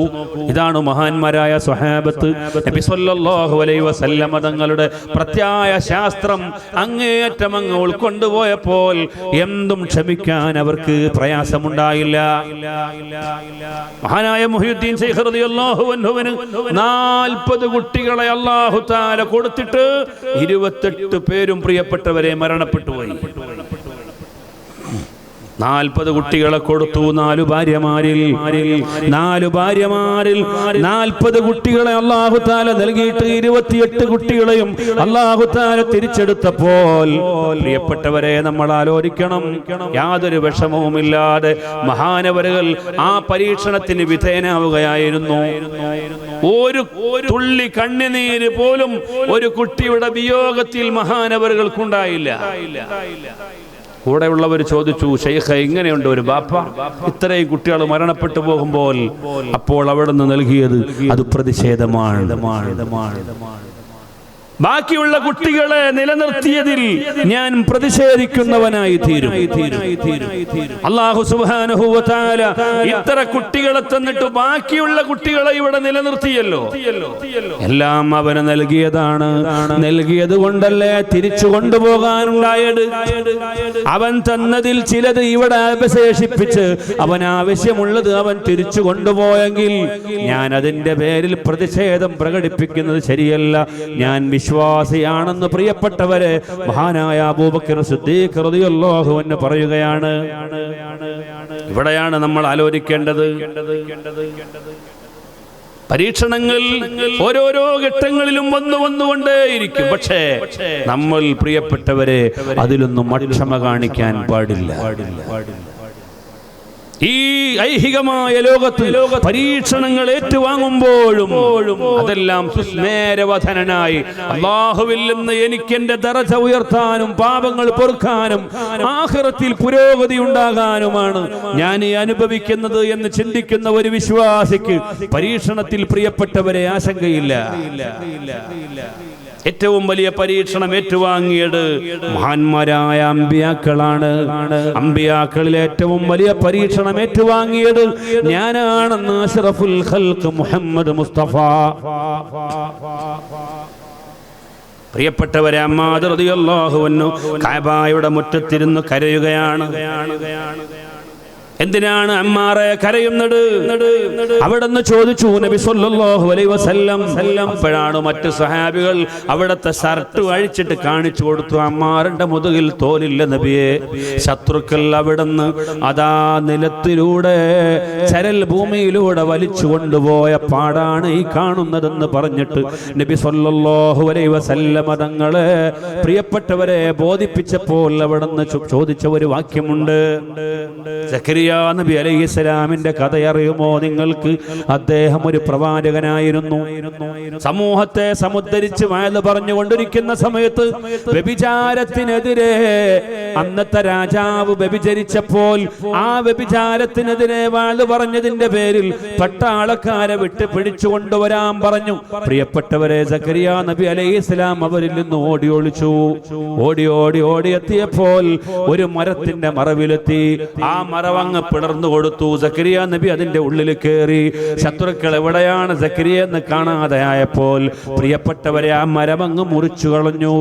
ഇതാണ് മഹാന്മാരായ സ്വഹാബത്ത്. നബി സല്ലല്ലാഹു അലൈഹി വസല്ലം തങ്ങളുടെ പ്രത്യായ ശാസ്ത്രം അങ്ങേയറ്റം അങ്ങ് ഉൾക്കൊണ്ടുപോയപ്പോൾ എന്തും ക്ഷമിക്കാൻ അവർക്ക് പ്രയാസമുണ്ടായില്ല. മഹാനായ മുഹ്യിദ്ദീൻ ശൈഖ് റളിയല്ലാഹു അൻഹുവിന് 40 കുട്ടികളെ അല്ലാഹു തആല കൊടുത്തിട്ട് 28 പേരും പ്രിയപ്പെട്ടവരെ മരണപ്പെട്ടു പോയി. 40 കുട്ടികളെ കൊടുത്തു. 4 ഭാര്യമാരിൽ 40 കുട്ടികളെ അല്ലാഹു തആല നൽകിയിട്ട് 28 കുട്ടികളെയും അല്ലാഹു തആല തിരിച്ചെടുത്തപ്പോൾ പ്രിയപ്പെട്ടവരെ നമ്മൾ ആലോചിക്കണം, യാതൊരു വിഷമവുമില്ലാതെ മഹാനവറുകൾ ആ പരീക്ഷണത്തിന് വിധേയനാവുകയായിരുന്നു. ഒരു തുള്ളി കണ്ണുനീര് പോലും ഒരു കുട്ടിയുടെ വിയോഗത്തിൽ മഹാനവറുകൾക്കുണ്ടായില്ല. കൂടെയുള്ളവർ ചോദിച്ചു, ശൈഖ് എങ്ങനെയുണ്ട് ഒരു ബാപ്പ ഇത്രയും കുട്ടികൾ മരണപ്പെട്ടു പോകുമ്പോൾ? അപ്പോൾ അവിടുന്ന് നൽകിയത് അത് പ്രതിഷേധമാണ്. ബാക്കിയുള്ള കുട്ടികളെ നിലനിർത്തിയതിൽ ഞാൻ പ്രതിഷേധിക്കുന്നവനായി തീരും. അല്ലാഹു സുബ്ഹാനഹു വ തആല ഇത്ര കുട്ടികളെ തന്നിട്ട് ബാക്കിയുള്ള കുട്ടികളെ ഇവിടെ നിലനിർത്തിയല്ലോ. എല്ലാം അവന് നൽകിയതാണ്. നൽകിയത് കൊണ്ടല്ലേ തിരിച്ചു കൊണ്ടുപോകാനുണ്ടായത്. അവൻ തന്നതിൽ ചിലത് ഇവിടെ അവശേഷിപ്പിച്ച് അവൻ ആവശ്യമുള്ളത് അവൻ തിരിച്ചു കൊണ്ടുപോയെങ്കിൽ ഞാൻ അതിന്റെ പേരിൽ പ്രതിഷേധം പ്രകടിപ്പിക്കുന്നത് ശരിയല്ല. ഞാൻ വിശ്വാസിയാണെന്ന് പ്രിയപ്പെട്ടവരെ മഹാനായ അബൂബക്കർ സിദ്ദീഖ് റളിയല്ലാഹു അൻഹു പറയുകയാണ്. ഇവിടെയാണ് നമ്മൾ ആലോചിക്കേണ്ടത്. പരീക്ഷണങ്ങൾ ഓരോരോ ഘട്ടങ്ങളിലും വന്നുകൊണ്ടേയിരിക്കും. പക്ഷേ നമ്മൾ പ്രിയപ്പെട്ടവരെ അതിലൊന്നും അക്ഷമ കാണിക്കാൻ പാടില്ല. ഈ ഐഹികമായ ലോകത്ത് പരീക്ഷണങ്ങൾ ഏറ്റുവാങ്ങുമ്പോഴും അതെല്ലാം സുസ്മേരവധനായി അല്ലാഹുവിൽ നിന്ന് എനിക്ക് എന്റെ ദറജ ഉയർത്താനും പാപങ്ങൾ പൊറുക്കാനും ആഖിറത്തിൽ പുരോഗതി ഉണ്ടാകാനുമാണ് ഞാൻ ഈ അനുഭവിക്കുന്നത് എന്ന് ചിന്തിക്കുന്ന ഒരു വിശ്വാസിക്ക് പരീക്ഷണത്തിൽ പ്രിയപ്പെട്ടവരെ ആശങ്കയില്ല. ഏറ്റവും വലിയ പരീക്ഷണം ഏറ്റുവാങ്ങിയത് മഹാന്മാരായ അമ്പിയാക്കളാണ്. അമ്പിയാക്കളിൽ ഏറ്റവും വലിയ പരീക്ഷണം ഏറ്റുവാങ്ങിയത് ഞാനാണെന്ന് അഷ്റഫുൽ ഖൽഖ് മുഹമ്മദ് മുസ്തഫ. പ്രിയപ്പെട്ടവരെ, അമ്മാദ് റളിയല്ലാഹു അൻഹു കഅബയുടെ മുറ്റത്തിരുന്ന് കരയുകയാണ്. എന്തിനാണ് അമ്മാറെ കരയുന്നത്? അവിടെന്ന് ചോദിച്ചു നബി സല്ലല്ലാഹു അലൈഹി വസല്ലം. അപ്പോഴാണ് മറ്റു സഹാബികൾ അവിടുത്തെ ഷർട്ട് അഴിച്ചിട്ട് കാണിച്ചു കൊടുത്തു. അമ്മാറിന്റെ മുതുകിൽ തോലില്ല നബിയെ, ശത്രുക്കൾ അവിടുന്ന് അതാ നിലത്തിലൂടെ ചരൽ ഭൂമിയിലൂടെ വലിച്ചു കൊണ്ടുപോയ പാടാണ് ഈ കാണുന്നതെന്ന് പറഞ്ഞിട്ട് നബി സല്ലല്ലാഹു അലൈഹി വസല്ലം തങ്ങളെ പ്രിയപ്പെട്ടവരെ ബോധിപ്പിച്ചപ്പോൾ അവിടുന്ന് ചോദിച്ച ഒരു വാക്യമുണ്ട്. സക്കരിയ നബി അലൈഹിസ്സലാമിന്റെ കഥ അറിയുമോ നിങ്ങൾക്ക്? അദ്ദേഹം ഒരു പ്രവാചകനായിരുന്നു. സമൂഹത്തെ സമുദ്ധരിച്ച് വയല് പറഞ്ഞുകൊണ്ടിരിക്കുന്ന സമയത്ത് വ്യഭിചാരത്തിനെതിരെ അന്നത്തെ രാജാവ് വ്യഭിചരിച്ചപ്പോൾ ആ വ്യഭിചാരത്തിനെതിരെ വയല് പറഞ്ഞതിന്റെ പേരിൽ പട്ടാളക്കാരെ വിട്ട് പിടിച്ചു കൊണ്ടുവരാൻ പറഞ്ഞു. പ്രിയപ്പെട്ടവരെ, സക്കരിയ നബി അലൈഹിസ്സലാം അവരിൽ നിന്ന് ഓടി ഒളിച്ചു. ഓടി എത്തിയപ്പോൾ ഒരു മരത്തിന്റെ മറവിലെത്തി. ആ മറവങ്ങ് പിളർന്നു കൊടുത്തു. സക്കരിയ നബി അതിന്റെ ഉള്ളിൽ കയറി. ശത്രുക്കൾ എവിടെയാണ് സക്കരിയ എന്ന് കാണാതെ ആയപ്പോൾ പ്രിയപ്പെട്ടവരെ ആ മരമങ്ങ് മുറിച്ചു കളഞ്ഞു.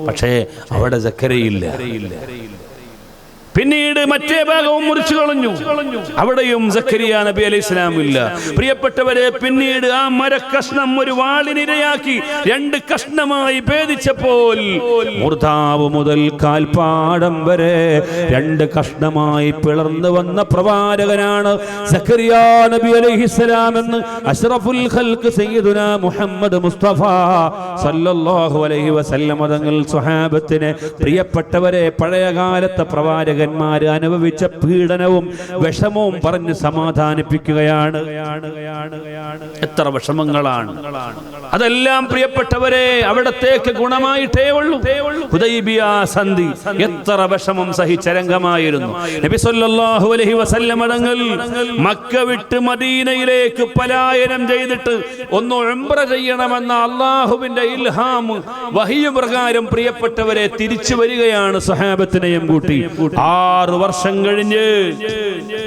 പക്ഷേ അവിടെ സക്കരിയില്ല. പിന്നീട് മറ്റേ ഭാഗവും മുറിച്ചു കളഞ്ഞു. അവിടെയും സക്കരിയ നബി അലൈഹിസ്സലാം ഇല്ല. പ്രിയപ്പെട്ടവരെ, പിന്നീട് ആ മരക്കഷ്ണം ഒരു വാളിനിരയാക്കി 2 കഷ്ണമായി ഭേദിച്ചപ്പോൾ മൂർധാവ് മുതൽ കാൽപാടം വരെ 2 കഷ്ണമായി പിളർന്നു വന്ന പ്രവാചകനാണ് സക്കരിയ നബി അലൈഹിസ്സലാം എന്ന് അഷ്റഫുൽ ഖൽഖ് സയ്യിദുനാ മുഹമ്മദ് മുസ്തഫ സല്ലല്ലാഹു അലൈഹി വസല്ലം തങ്ങൾ സ്വഹാബത്തിനെ പ്രിയപ്പെട്ടവരെ പഴയകാലത്തെ പ്രവാചകൻ അനുഭവിച്ച പീഡനവും വിഷമവും പറഞ്ഞ് സമാധാനിപ്പിക്കുകയാണ്. എത്ര വിഷമങ്ങളാണ്! അതെല്ലാം പ്രിയപ്പെട്ടവരെ അവിടത്തേക്ക് ഗുണമായിട്ടേ ഉള്ളൂ. ഹുദൈബിയ സന്ധി എത്ര വിഷമം സഹിച്ച രംഗമായിരുന്നു. നബി സല്ലല്ലാഹു അലൈഹി വസല്ലം തങ്ങൾ മക്ക വിട്ട് മദീനയിലേക്ക് പലായനം ചെയ്തിട്ട് ഒന്ന് ഉംറ ചെയ്യണമെന്ന അല്ലാഹുവിന്റെ ഇൽഹാം വഹിയ പ്രകാരം പ്രിയപ്പെട്ടവരെ തിരിച്ചു വരികയാണ്. സ്വഹാബത്തിനെയും കൂട്ടി 6 വർഷം കഴിഞ്ഞ്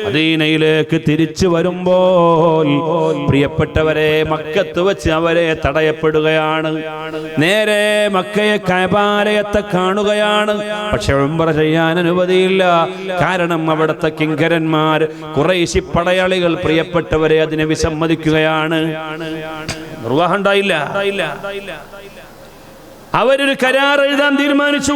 മദീനയിലേക്ക് തിരിച്ചു വരുമ്പോൾ പ്രിയപ്പെട്ടവരെ മക്കത്ത് വെച്ച് അവരെ തടയപ്പെടുകയാണ്. നേരെ മക്കയെ കഅബാലയത്തെ കാണുകയാണ്. പക്ഷെ ഉംറ ചെയ്യാൻ അനുമതിയില്ല. കാരണം അവിടുത്തെ കിങ്കരന്മാർ ഖുറൈശി പടയാളികൾ പ്രിയപ്പെട്ടവരെ അതിനെ വിസമ്മതിക്കുകയാണ്. നിർവാഹം ഉണ്ടായില്ല. അവരൊരു കരാർ എഴുതാൻ തീരുമാനിച്ചു.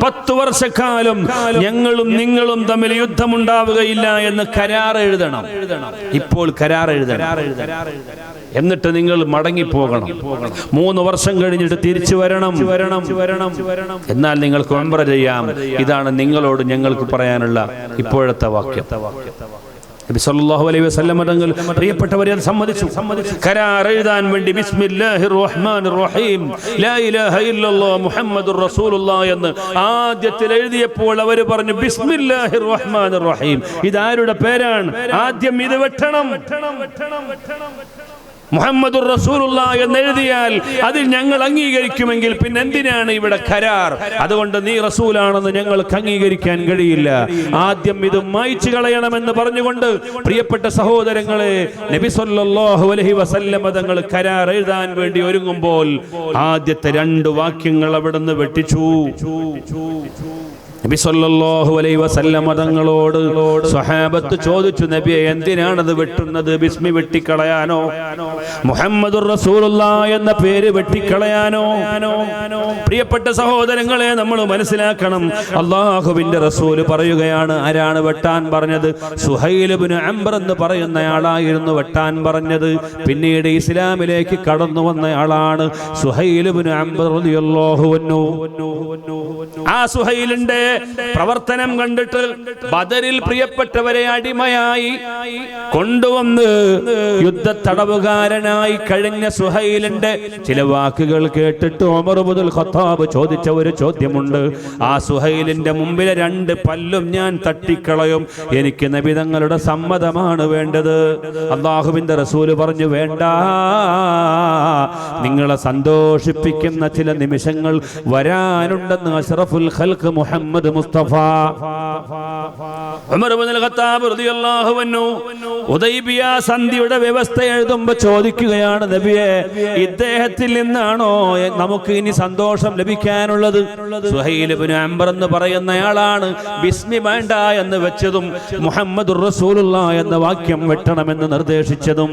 10 വർഷക്കാലം ഞങ്ങളും നിങ്ങളും തമ്മിൽ യുദ്ധമുണ്ടാവുകയില്ല എന്ന് കരാർ എഴുതണം. ഇപ്പോൾ കരാർ എഴുതണം. എന്നിട്ട് നിങ്ങൾ മടങ്ങിപ്പോകണം. 3 വർഷം കഴിഞ്ഞിട്ട് തിരിച്ചു വരണം. എന്നാൽ നിങ്ങൾക്ക് ഉംറ ചെയ്യാം. ഇതാണ് നിങ്ങളോട് ഞങ്ങൾക്ക് പറയാനുള്ള ഇപ്പോഴത്തെ വാക്യം. നബി സല്ലല്ലാഹു അലൈഹി വസല്ലം തങ്ങൾ പ്രിയപ്പെട്ടവരെ സമ്മതിച്ചു. കരാർ എഴുതാൻ വേണ്ടി ബിസ്മില്ലാഹിർ റഹ്മാനിർ റഹീം ലാ ഇലാഹ ഇല്ലല്ലാഹ് മുഹമ്മദുർ റസൂലുള്ളാഹ് എന്ന് ആദ്യത്തിൽ എഴുതിയപ്പോൾ അവർ പറഞ്ഞു ബിസ്മില്ലാഹിർ റഹ്മാനിർ റഹീം. ഇതാരുടെ പേരാണ്? ആദ്യം ഇത് വെട്ടണം. മുഹമ്മദുർ റസൂലുള്ളാഹി എന്ന് എഴുതിയാൽ അതിൽ ഞങ്ങൾ അംഗീകരിക്കുമെങ്കിൽ പിന്നെ എന്തിനാണ് ഇവിടെ കരാർ? അതുകൊണ്ട് നീ റസൂലാണെന്ന് ഞങ്ങൾക്ക് അംഗീകരിക്കാൻ കഴിയില്ല. ആദ്യം ഇത് മായ്ച്ചു കളയണമെന്ന് പറഞ്ഞുകൊണ്ട് പ്രിയപ്പെട്ട സഹോദരങ്ങളെ നബി സല്ലല്ലാഹു അലൈഹി വസല്ലം തങ്ങൾ കരാർ എഴുതാൻ വേണ്ടി ഒരുങ്ങുമ്പോൾ ആദ്യത്തെ 2 വാക്യങ്ങൾ അവിടുന്ന് വെട്ടിച്ചു. നബി സല്ലല്ലാഹു അലൈഹി വസല്ലം തങ്ങളോട് സ്വഹാബത്ത് ചോദിച്ചു, നബിയെ എന്തിനാണത് വെട്ടുന്നത്? ബിസ്മി വെട്ടിക്കളയാനോ? മുഹമ്മദുർ റസൂലുള്ളാഹി എന്ന പേര് വെട്ടിക്കളയാനോ? പ്രിയപ്പെട്ട സഹോദരങ്ങളെ, നമ്മൾ മനസ്സിലാക്കണം, അല്ലാഹുവിന്റെ റസൂല് പറയുകയാണ്. ആരാണ് വെട്ടാൻ പറഞ്ഞത്? സുഹൈൽ ഇബ്നു അംർ എന്ന് പറയുന്നയാളായിരുന്നു വെട്ടാൻ പറഞ്ഞത്. പിന്നീട് ഇസ്ലാമിലേക്ക് കടന്നു വന്നയാളാണ് സുഹൈൽ ഇബ്നു അംർ റളിയല്ലാഹു അൻഹു. ആ സുഹൈലിന്റെ പ്രവർത്തനം കണ്ടിട്ട് ബദറിൽ പ്രിയപ്പെട്ടവരെ അടിമയായി കൊണ്ടുവന്ന് യുദ്ധത്തടവുകാരനായി കഴിഞ്ഞ സുഹൈലിന്റെ ചില വാക്കുകൾ കേട്ടിട്ട് ഉമർ ഇബ്നുൽ ഖത്താബ് ചോദിച്ച ഒരു ചോദ്യമുണ്ട്. ആ സുഹൈലിന്റെ മുമ്പിലെ 2 പല്ലും ഞാൻ തട്ടിക്കളയും, എനിക്ക് നബി തങ്ങളുടെ സമ്മതമാണ് വേണ്ടത്. അല്ലാഹുവിന്റെ റസൂല് പറഞ്ഞു, വേണ്ട, നിങ്ങളെ സന്തോഷിപ്പിക്കുന്ന ചില നിമിഷങ്ങൾ വരാനുണ്ടെന്ന് അഷ്റഫുൽ ഖൽഖ് മുഹമ്മദ് മുസ്തഫ. ഉമർ ഇബ്നുൽ ഖത്താബ് റളിയല്ലാഹു അൻഹു ഹുദൈബിയ സന്ധിയുടെ വ്യവസ്ഥ എഴുതുമ്പോൾ ചോദിക്കുകയാണ്, നബിയെ, ഇദ്ദേഹത്തിൽ നിന്നാണോ നമുക്ക് ഇനി സന്തോഷം ലഭിക്കാനുള്ളത്? സുഹൈൽ ഇബ്നു അംർ എന്ന് പറയുന്നയാളാണ് ബിസ്മി വേണ്ട എന്ന് വെച്ചതും മുഹമ്മദുർ റസൂലുള്ളാഹി എന്ന വാക്യം വെട്ടണമെന്ന് നിർദ്ദേശിച്ചതും.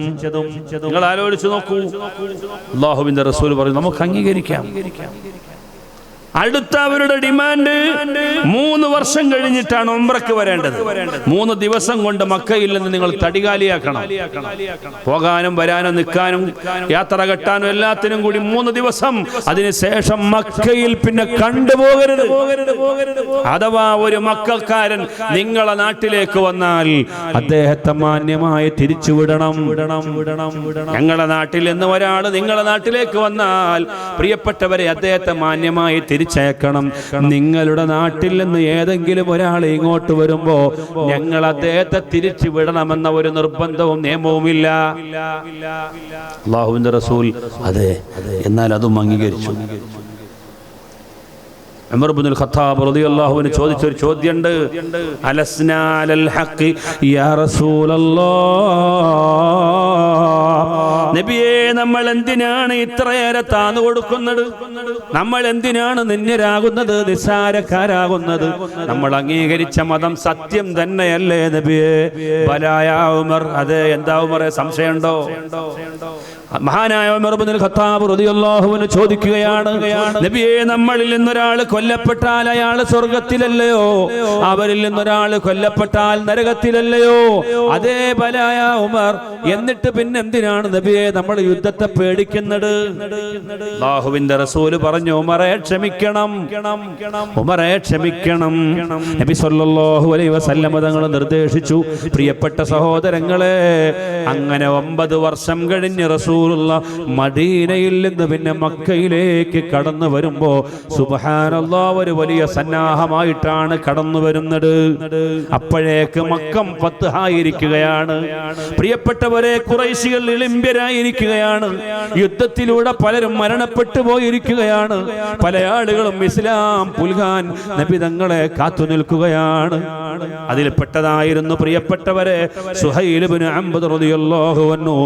നിങ്ങൾ ആലോചിച്ച് നോക്കൂ. അല്ലാഹുവിന്റെ റസൂൽ പറയും, നമുക്ക് അംഗീകരിക്കാം. അടുത്ത അവരുടെ ഡിമാൻഡ് 3 വർഷം കഴിഞ്ഞിട്ടാണ് ഉംറയ്ക്ക് വരേണ്ടത്. 3 ദിവസം കൊണ്ട് മക്കയിൽ നിന്ന് നിങ്ങൾ തടികാലിയാക്കണം. പോകാനും വരാനും നിൽക്കാനും യാത്ര കെട്ടാനും എല്ലാത്തിനും കൂടി 3 ദിവസം. അതിനുശേഷം മക്കയിൽ പിന്നെ കണ്ടുപോകരുത്. അഥവാ ഒരു മക്കക്കാരൻ നിങ്ങളെ നാട്ടിലേക്ക് വന്നാൽ അദ്ദേഹത്തെ മാന്യമായി തിരിച്ചുവിടണം. ഞങ്ങളുടെ നാട്ടിൽ നിന്ന് ഒരാൾ നിങ്ങളെ നാട്ടിലേക്ക് വന്നാൽ പ്രിയപ്പെട്ടവരെ അദ്ദേഹത്തെ മാന്യമായി തിരിച്ചയക്കണം. നിങ്ങളുടെ നാട്ടിൽ നിന്ന് ഏതെങ്കിലും ഒരാൾ ഇങ്ങോട്ട് വരുമ്പോ ഞങ്ങൾ അദ്ദേഹത്തെ തിരിച്ചു വിടണമെന്ന ഒരു നിർബന്ധവും നിയമവുമില്ല. അല്ലാഹുവിന്റെ റസൂൽ അതെ, എന്നാൽ അതും അംഗീകരിച്ചു. ഉമർ ഇബ്നുൽ ഖത്താബ് റളിയല്ലാഹു അൻഹു ചോദിച്ചൊരു ചോദ്യമുണ്ട്. അലസ്നാ അലൽ ഹഖ് യാ റസൂലല്ലാഹ്, നബിയേ, നമ്മൾ എന്തിനാണ് ഇത്രയേറെ താന്നു കൊടുക്കുന്നത്? നമ്മൾ എന്തിനാണ് നിന്യരാകുന്നത്, നിസ്സാരക്കാരാകുന്നത്? നമ്മൾ അംഗീകരിച്ച മതം സത്യം തന്നെയല്ലേ നബിയേ? ബലായ ഉമർ, അതെ. എന്താ ഉമറെ, സംശയമുണ്ടോ? മഹാനായ ഉമർ ഇബ്നുൽ ഖത്താബ് റളിയല്ലാഹു അൻഹു ചോദിക്കുകയാണ്, നബിയേ, നമ്മളിൽ നിന്നൊരാൾ കൊല്ലപ്പെട്ടാൽ അയാൾ സ്വർഗത്തിലല്ലയോ? അവരിൽ നിന്നൊരാൾ കൊല്ലപ്പെട്ടാൽ നരകത്തിലല്ലയോ? അതേ ബലായ ഉമർ, എന്നിട്ട് പിന്നെ എന്തിനാണ് നബിയെ നമ്മൾ യുദ്ധത്തെ പേടിക്കുന്നത്? അല്ലാഹുവിന്റെ റസൂൽ പറഞ്ഞു, ഉമറെ ക്ഷമിക്കണം, ഉമറെ ക്ഷമിക്കണം. നബി സല്ലല്ലാഹു അലൈഹി വസല്ലം തങ്ങൾ നിർദ്ദേശിച്ചു. പ്രിയപ്പെട്ട സഹോദരങ്ങളെ, അങ്ങനെ 9 വർഷം കഴിഞ്ഞ് റസൂലുള്ള മദീനയിൽ നിന്ന് പിന്നെ മക്കയിലേക്ക് കടന്നു വരുമ്പോ സുബ്ഹാനല്ലാഹ് ഒരു വലിയ സന്നാഹമായിട്ടാണ് കടന്നു വരുന്നത്. അപ്പോഴേക്ക് മക്കം ഫത്ഹായിരിക്കുകയാണ്. പ്രിയപ്പെട്ടവരെ, ഖുറൈശികൾ ഇളിമ്പ്യരായിരിക്കുകയാണ്. യുദ്ധത്തിലൂടെ പലരും മരണപ്പെട്ടു പോയിരിക്കുകയാണ്. പല ആളുകളും ഇസ്ലാം പുൽകാൻ നബി തങ്ങളെ കാത്തു നിൽക്കുകയാണ്. അതിൽപ്പെട്ടതായിരുന്നു പ്രിയപ്പെട്ടവരെ സുഹൈൽ ഇബ്നു അംർ റളിയല്ലാഹു അൻഹു.